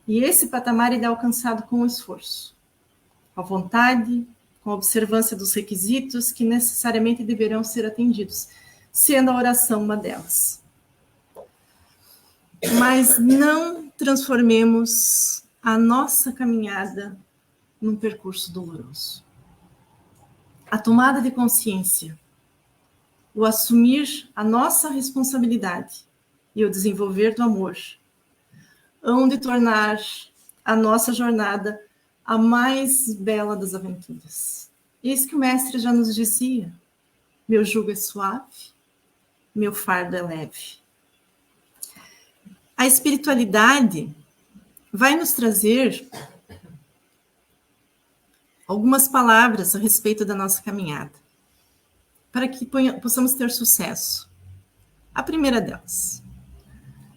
E esse patamar é alcançado com o esforço, com a vontade, com a observância dos requisitos que necessariamente deverão ser atendidos, sendo a oração uma delas. Mas não transformemos a nossa caminhada num percurso doloroso. A tomada de consciência, o assumir a nossa responsabilidade e o desenvolver do amor, hão de tornar a nossa jornada a mais bela das aventuras. Eis que o mestre já nos dizia: meu jugo é suave, meu fardo é leve. A espiritualidade vai nos trazer algumas palavras a respeito da nossa caminhada, para que possamos ter sucesso. A primeira delas: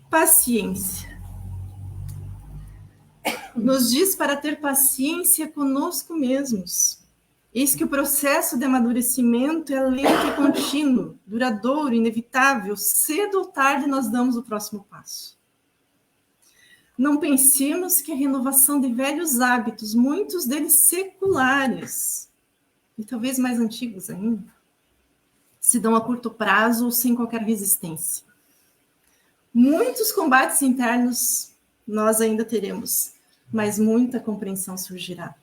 paciência. Nos diz para ter paciência conosco mesmos. Eis que o processo de amadurecimento é lento e contínuo, duradouro, inevitável. Cedo ou tarde nós damos o próximo passo. Não pensemos que a renovação de velhos hábitos, muitos deles seculares, e talvez mais antigos ainda, se dão a curto prazo ou sem qualquer resistência. Muitos combates internos nós ainda teremos, mas muita compreensão surgirá.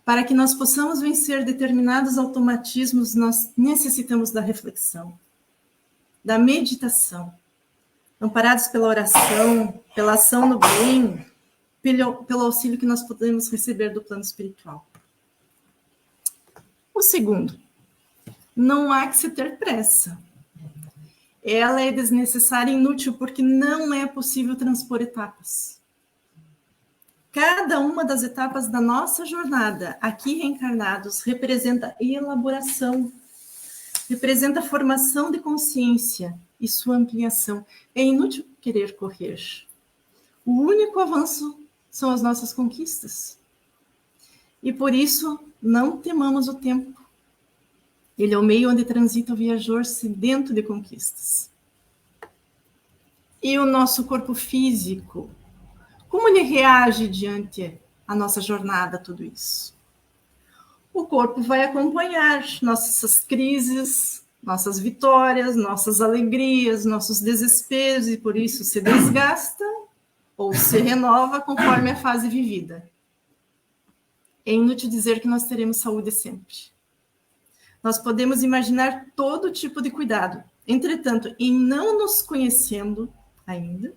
Para que nós possamos vencer determinados automatismos, nós necessitamos da reflexão, da meditação, amparados pela oração, pela ação no bem, pelo auxílio que nós podemos receber do plano espiritual. O segundo, não há que se ter pressa. Ela é desnecessária e inútil porque não é possível transpor etapas. Cada uma das etapas da nossa jornada, aqui reencarnados, representa elaboração, representa formação de consciência e sua ampliação. É inútil querer correr. O único avanço são as nossas conquistas. E por isso, não temamos o tempo. Ele é o meio onde transita o viajor sedento de conquistas. E o nosso corpo físico, como ele reage diante a nossa jornada, tudo isso? O corpo vai acompanhar nossas crises, nossas vitórias, nossas alegrias, nossos desesperos, e por isso se desgasta ou se renova conforme a fase vivida. É inútil dizer que nós teremos saúde sempre. Nós podemos imaginar todo tipo de cuidado. Entretanto, em não nos conhecendo ainda,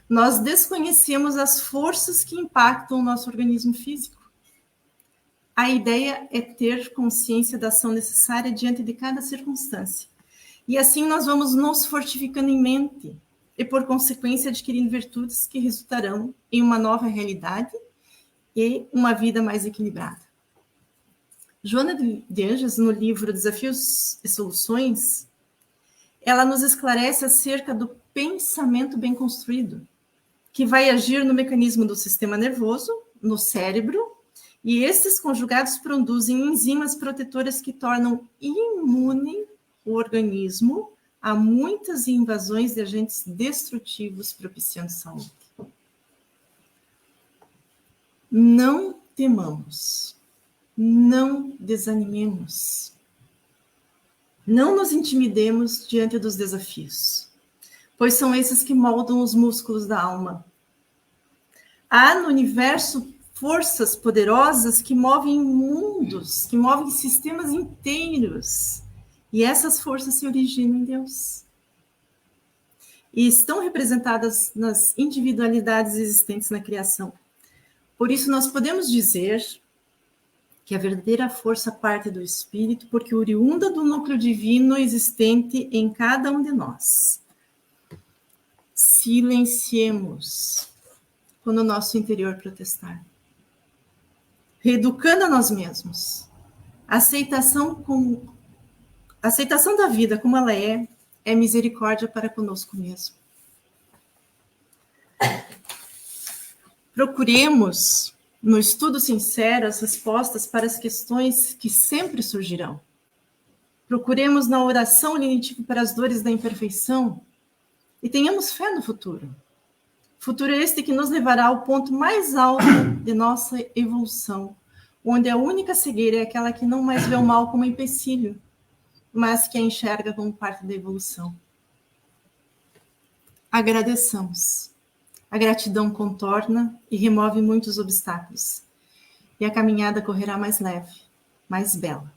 nós desconhecemos as forças que impactam o nosso organismo físico. A ideia é ter consciência da ação necessária diante de cada circunstância. E assim nós vamos nos fortificando em mente e, por consequência, adquirindo virtudes que resultarão em uma nova realidade e uma vida mais equilibrada. Joana de Angelis, no livro Desafios e Soluções, ela nos esclarece acerca do pensamento bem construído, que vai agir no mecanismo do sistema nervoso, no cérebro, e esses conjugados produzem enzimas protetoras que tornam imune o organismo a muitas invasões de agentes destrutivos, propiciando saúde. Não temamos, não desanimemos, não nos intimidemos diante dos desafios, pois são esses que moldam os músculos da alma. Há no universo forças poderosas que movem mundos, que movem sistemas inteiros. E essas forças se originam em Deus. E estão representadas nas individualidades existentes na criação. Por isso, nós podemos dizer que a verdadeira força parte do Espírito, porque oriunda do núcleo divino existente em cada um de nós. Silenciemos quando o nosso interior protestar. Reeducando a nós mesmos. A aceitação da vida como ela é misericórdia para conosco mesmo. Procuremos, no estudo sincero, as respostas para as questões que sempre surgirão. Procuremos na oração lenitiva para as dores da imperfeição e tenhamos fé no futuro. Futuro este que nos levará ao ponto mais alto de nossa evolução, onde a única cegueira é aquela que não mais vê o mal como empecilho, mas que a enxerga como parte da evolução. Agradeçamos. A gratidão contorna e remove muitos obstáculos, e a caminhada correrá mais leve, mais bela.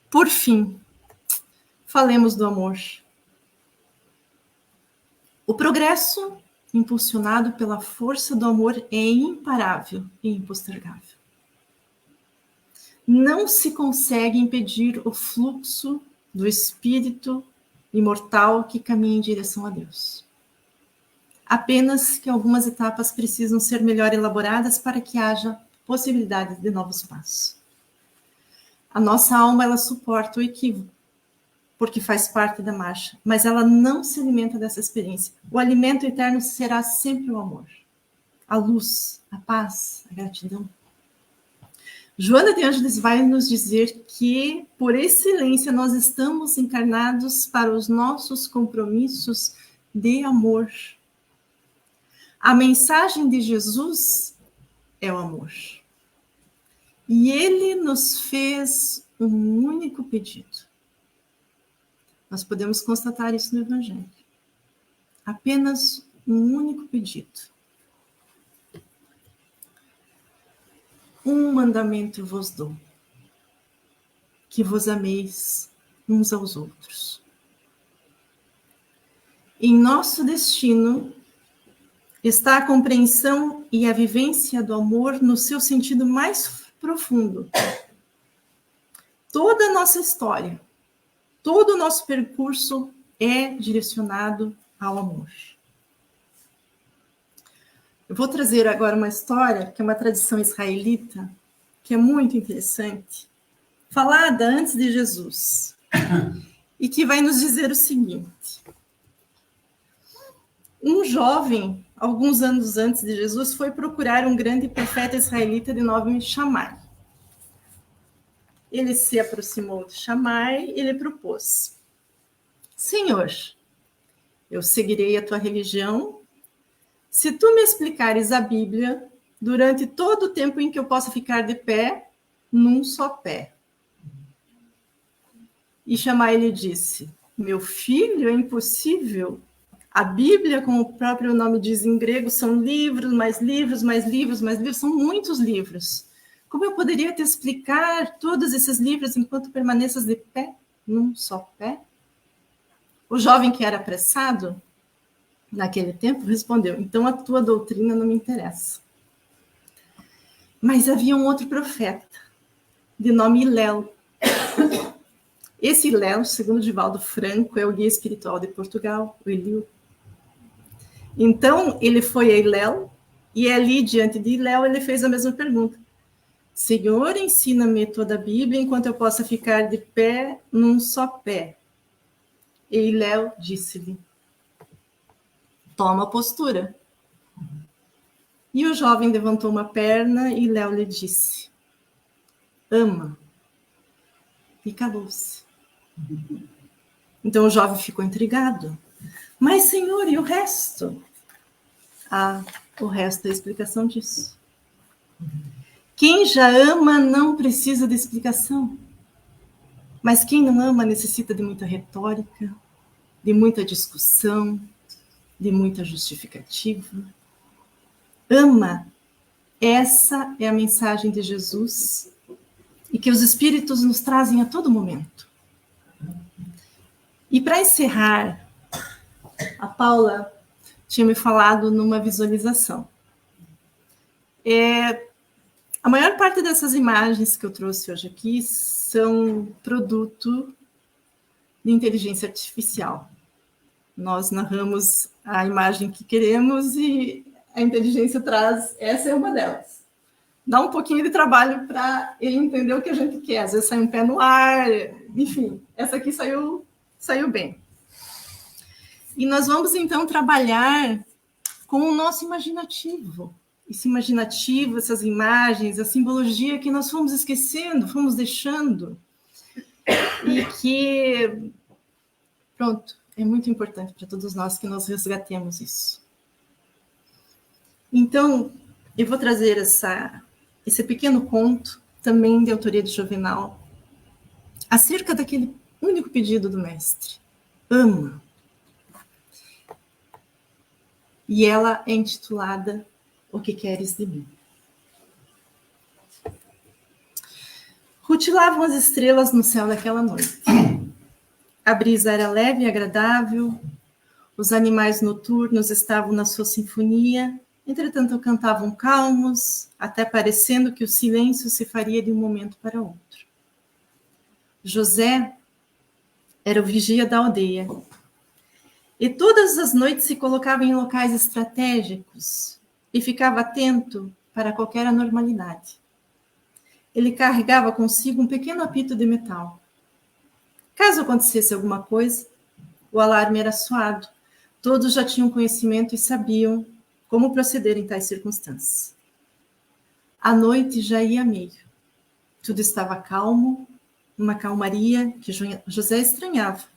Por fim, falemos do amor. O progresso, impulsionado pela força do amor, é imparável e impostergável. Não se consegue impedir o fluxo do espírito imortal que caminha em direção a Deus. Apenas que algumas etapas precisam ser melhor elaboradas para que haja possibilidade de novos passos. A nossa alma, ela suporta o equívoco, porque faz parte da marcha, mas ela não se alimenta dessa experiência. O alimento eterno será sempre o amor, a luz, a paz, a gratidão. Joana de Angelis vai nos dizer que, por excelência, nós estamos encarnados para os nossos compromissos de amor. A mensagem de Jesus é o amor. E ele nos fez um único pedido. Nós podemos constatar isso no Evangelho. Apenas um único pedido. Um mandamento vos dou, que vos ameis uns aos outros. Em nosso destino está a compreensão e a vivência do amor no seu sentido mais profundo. Toda a nossa história, todo o nosso percurso é direcionado ao amor. Eu vou trazer agora uma história, que é uma tradição israelita, que é muito interessante, falada antes de Jesus, e que vai nos dizer o seguinte. Um jovem, alguns anos antes de Jesus, foi procurar um grande profeta israelita de nome Shammai. Ele se aproximou de Shammai e lhe propôs: Senhor, eu seguirei a tua religião se tu me explicares a Bíblia durante todo o tempo em que eu possa ficar de pé, num só pé. E Shammai lhe disse: meu filho, é impossível. A Bíblia, como o próprio nome diz em grego, são livros, mais livros, mais livros, mais livros, são muitos livros. Como eu poderia te explicar todos esses livros enquanto permaneças de pé, num só pé? O jovem, que era apressado naquele tempo, respondeu: então a tua doutrina não me interessa. Mas havia um outro profeta, de nome Hilel. Esse Hilel, segundo Divaldo Franco, é o guia espiritual de Portugal, o Hilel. Então, ele foi a Hilel, e ali, diante de Hilel, ele fez a mesma pergunta. Senhor, ensina-me toda a Bíblia, enquanto eu possa ficar de pé, num só pé. E Hilel disse-lhe: toma postura. E o jovem levantou uma perna e Hilel lhe disse: ama. E calou-se. Então o jovem ficou intrigado. Mas, Senhor, e o resto? Ah, o resto é a explicação disso. Quem já ama não precisa de explicação. Mas quem não ama necessita de muita retórica, de muita discussão, de muita justificativa. Ama. Essa é a mensagem de Jesus e que os Espíritos nos trazem a todo momento. E para encerrar, a Paula tinha me falado numa visualização. A maior parte dessas imagens que eu trouxe hoje aqui são produto de inteligência artificial. Nós narramos a imagem que queremos e a inteligência traz, essa é uma delas. Dá um pouquinho de trabalho para ele entender o que a gente quer. Às vezes sai um pé no ar, enfim, essa aqui saiu bem. E nós vamos, então, trabalhar com o nosso imaginativo. Esse imaginativo, essas imagens, a simbologia que nós fomos esquecendo, fomos deixando. E que, pronto, é muito importante para todos nós que nós resgatemos isso. Então, eu vou trazer esse pequeno conto, também de autoria de Juvenal, acerca daquele único pedido do mestre: ama. E ela é intitulada O que Queres de Mim. Rutilavam as estrelas no céu daquela noite. A brisa era leve e agradável, os animais noturnos estavam na sua sinfonia, entretanto cantavam calmos, até parecendo que o silêncio se faria de um momento para outro. José era o vigia da aldeia, e todas as noites se colocava em locais estratégicos e ficava atento para qualquer anormalidade. Ele carregava consigo um pequeno apito de metal. Caso acontecesse alguma coisa, o alarme era soado. Todos já tinham conhecimento e sabiam como proceder em tais circunstâncias. A noite já ia a meio. Tudo estava calmo, uma calmaria que José estranhava.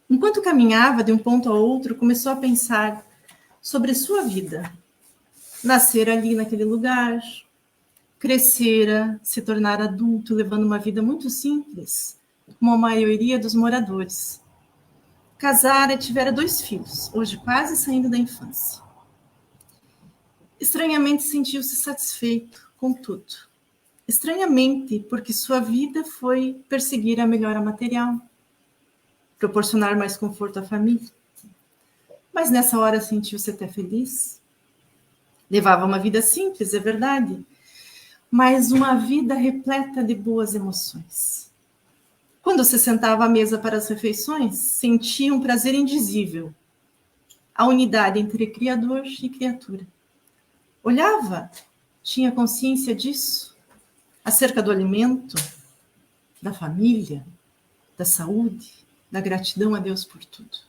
Enquanto caminhava de um ponto a outro, começou a pensar sobre sua vida. Nascer ali naquele lugar, crescera, se tornar adulto, levando uma vida muito simples, como a maioria dos moradores. Casara e tivera 2 filhos, hoje quase saindo da infância. Estranhamente sentiu-se satisfeito com tudo. Estranhamente, porque sua vida foi perseguir a melhora material, proporcionar mais conforto à família. mas nessa hora sentiu-se até feliz. Levava uma vida simples, é verdade, mas uma vida repleta de boas emoções. Quando se sentava à mesa para as refeições, sentia um prazer indizível, a unidade entre Criador e criatura. Olhava, tinha consciência disso, acerca do alimento, da família, da saúde, da gratidão a Deus por tudo.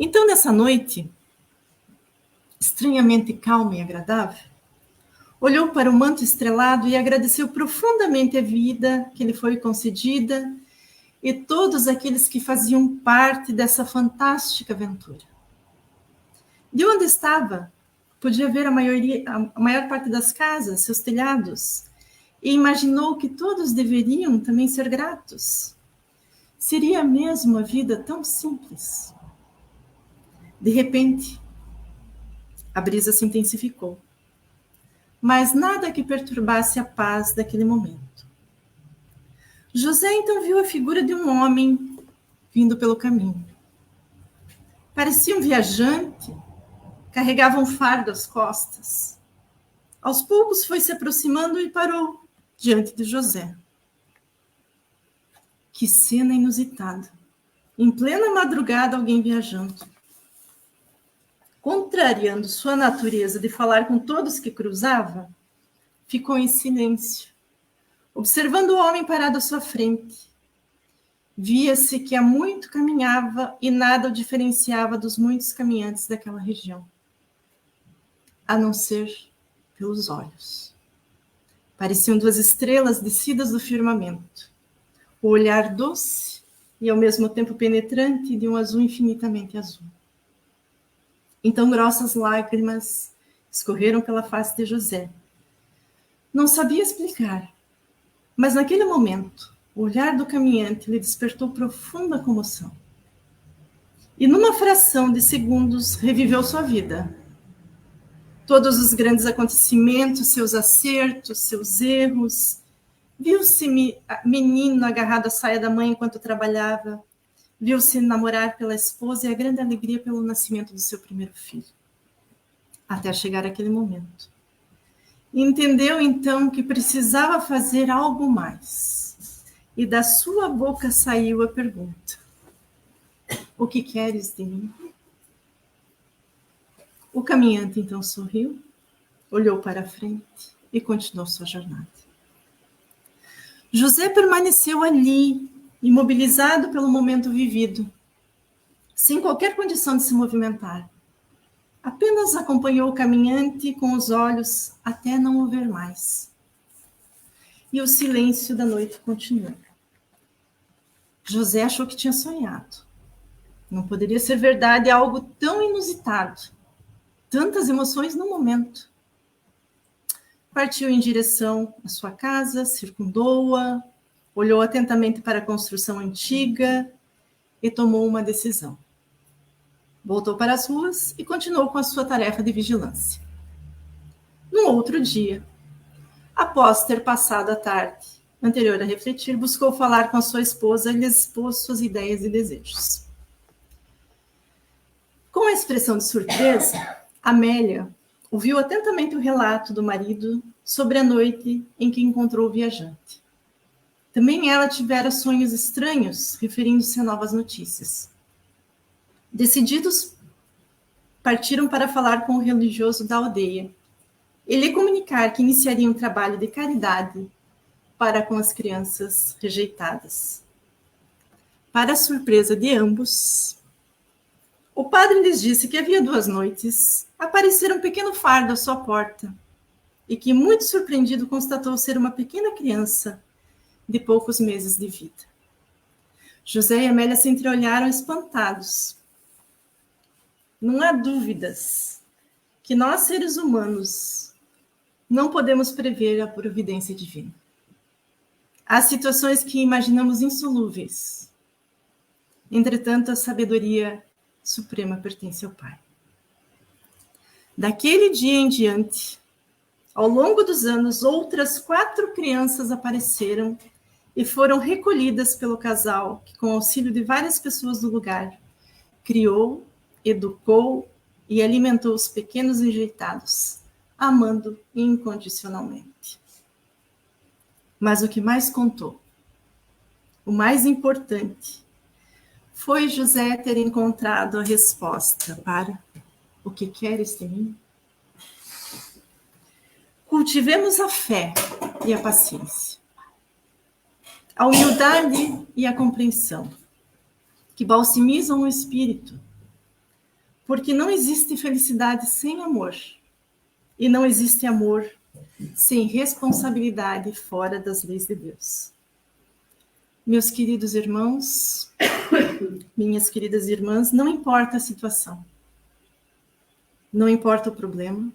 Então, nessa noite, estranhamente calma e agradável, olhou para o manto estrelado e agradeceu profundamente a vida que lhe foi concedida e todos aqueles que faziam parte dessa fantástica aventura. De onde estava, podia ver a maior parte das casas, seus telhados, e imaginou que todos deveriam também ser gratos. Seria mesmo a vida tão simples? De repente, a brisa se intensificou, mas nada que perturbasse a paz daquele momento. José então viu a figura de um homem vindo pelo caminho. Parecia um viajante, carregava um fardo às costas. Aos poucos foi se aproximando e parou diante de José. Que cena inusitada! Em plena madrugada, alguém viajando. Contrariando sua natureza de falar com todos que cruzava, ficou em silêncio, observando o homem parado à sua frente. Via-se que há muito caminhava e nada o diferenciava dos muitos caminhantes daquela região, a não ser pelos olhos. Pareciam duas estrelas descidas do firmamento, o olhar doce e ao mesmo tempo penetrante de um azul infinitamente azul. Então grossas lágrimas escorreram pela face de José. Não sabia explicar, mas naquele momento, o olhar do caminhante lhe despertou profunda comoção. E numa fração de segundos, reviveu sua vida. Todos os grandes acontecimentos, seus acertos, seus erros. Viu-se menino agarrado à saia da mãe enquanto trabalhava. Viu-se namorar pela esposa e a grande alegria pelo nascimento do seu primeiro filho. Até chegar aquele momento. Entendeu, então, que precisava fazer algo mais. E da sua boca saiu a pergunta: o que queres de mim? O caminhante, então, sorriu, olhou para a frente e continuou sua jornada. José permaneceu ali, imobilizado pelo momento vivido, sem qualquer condição de se movimentar. Apenas acompanhou o caminhante com os olhos até não o ver mais. E o silêncio da noite continuou. José achou que tinha sonhado. Não poderia ser verdade algo tão inusitado. Tantas emoções no momento. Partiu em direção à sua casa, circundou-a, olhou atentamente para a construção antiga e tomou uma decisão. Voltou para as ruas e continuou com a sua tarefa de vigilância. No outro dia, após ter passado a tarde anterior a refletir, buscou falar com a sua esposa e lhe expôs suas ideias e desejos. Com a expressão de surpresa, Amélia ouviu atentamente o relato do marido sobre a noite em que encontrou o viajante. Também ela tivera sonhos estranhos, referindo-se a novas notícias. Decididos, partiram para falar com o religioso da aldeia e lhe comunicar que iniciaria um trabalho de caridade para com as crianças rejeitadas. Para a surpresa de ambos, o padre lhes disse que havia 2 noites aparecera um pequeno fardo à sua porta e que, muito surpreendido, constatou ser uma pequena criança de poucos meses de vida. José e Amélia se entreolharam espantados. Não há dúvidas que nós, seres humanos, não podemos prever a providência divina. Há situações que imaginamos insolúveis. Entretanto, a sabedoria suprema pertence ao Pai. Daquele dia em diante, ao longo dos anos, outras 4 crianças apareceram e foram recolhidas pelo casal, que, com o auxílio de várias pessoas do lugar, criou educou e alimentou os pequenos enjeitados, amando incondicionalmente. Mas o que mais contou, o mais importante, foi José ter encontrado a resposta para o que queres de mim? Cultivemos a fé e a paciência, a humildade e a compreensão, que balsamizam o espírito, porque não existe felicidade sem amor, e não existe amor sem responsabilidade fora das leis de Deus. Meus queridos irmãos, minhas queridas irmãs, não importa a situação, não importa o problema,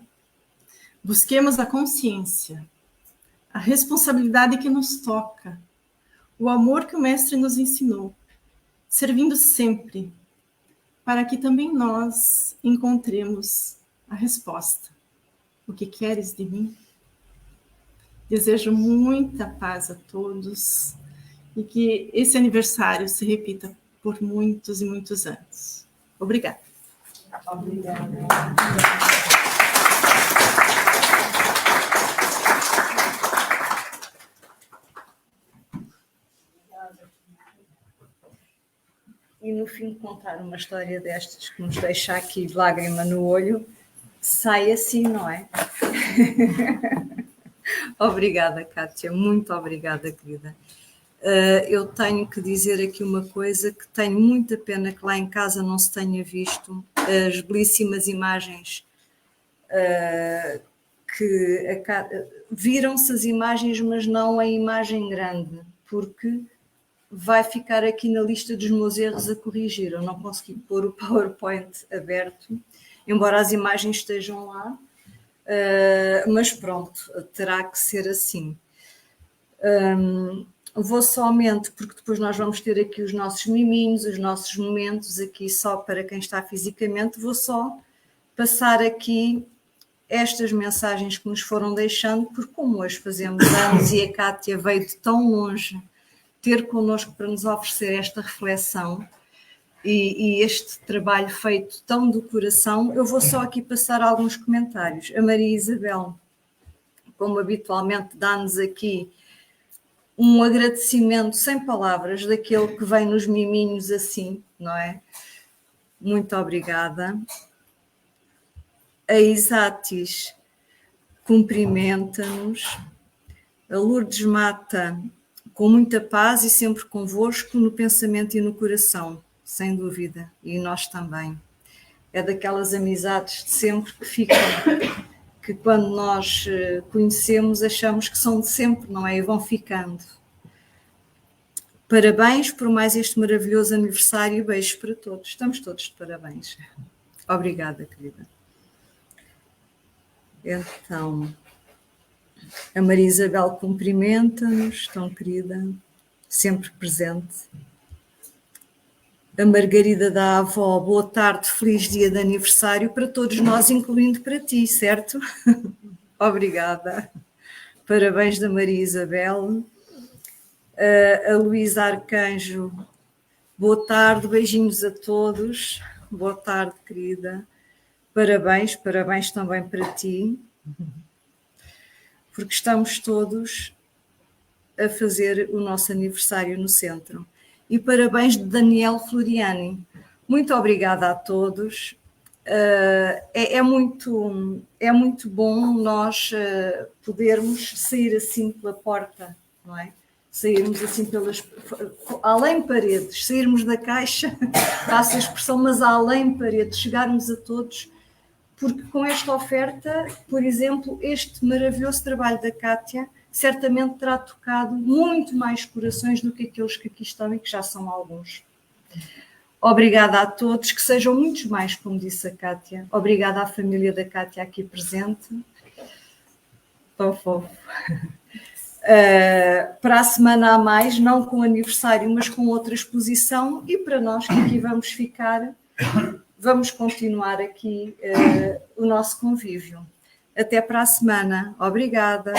busquemos a consciência, a responsabilidade que nos toca, o amor que o Mestre nos ensinou, servindo sempre, para que também nós encontremos a resposta. O que queres de mim? Desejo muita paz a todos e que esse aniversário se repita por muitos e muitos anos. Obrigada. Obrigada. E no fim de contar uma história destas que nos deixa aqui de lágrima no olho, sai assim, não é? Obrigada, Kátia, muito obrigada, querida. Eu tenho que dizer aqui uma coisa, que tenho muita pena que lá em casa não se tenha visto as belíssimas imagens que viram-se as imagens, mas não a imagem grande, porque vai ficar aqui na lista dos meus erros a corrigir. Eu não consegui pôr o PowerPoint aberto, embora as imagens estejam lá, mas pronto, terá que ser assim. Vou somente, porque depois nós vamos ter aqui os nossos miminhos, os nossos momentos, aqui só para quem está fisicamente, vou só passar aqui estas mensagens que nos foram deixando, porque como hoje fazemos anos e a Kátia veio de tão longe ter connosco para nos oferecer esta reflexão e este trabalho feito tão do coração, eu vou só aqui passar alguns comentários. A Maria Isabel, como habitualmente, dá-nos aqui um agradecimento sem palavras daquele que vem nos miminhos assim, não é? Muito obrigada. A Isatis cumprimenta-nos. A Lourdes Mata, com muita paz e sempre convosco no pensamento e no coração, sem dúvida, e nós também. É daquelas amizades de sempre que ficam, que quando nós conhecemos achamos que são de sempre, não é? E vão ficando. Parabéns por mais este maravilhoso aniversário e beijos para todos. Estamos todos de parabéns. Obrigada, querida. Então, a Maria Isabel cumprimenta-nos, tão querida, sempre presente. A Margarida da avó, boa tarde, feliz dia de aniversário para todos nós, incluindo para ti, certo? Obrigada. Parabéns da Maria Isabel. A Luísa Arcanjo, boa tarde, beijinhos a todos. Boa tarde, querida. Parabéns, parabéns também para ti, porque estamos todos a fazer o nosso aniversário no centro. E parabéns de Daniel Floriani. Muito obrigada a todos. É muito bom nós podermos sair assim pela porta, não é? Sairmos assim além paredes, sairmos da caixa, passa a expressão, mas além paredes, chegarmos a todos, porque com esta oferta, por exemplo, este maravilhoso trabalho da Kátia certamente terá tocado muito mais corações do que aqueles que aqui estão e que já são alguns. Obrigada a todos, que sejam muitos mais, como disse a Kátia. Obrigada à família da Kátia aqui presente. Tão fofo. Para a semana há mais, não com aniversário, mas com outra exposição, e para nós que aqui vamos ficar, vamos continuar aqui o nosso convívio. Até para a semana. Obrigada.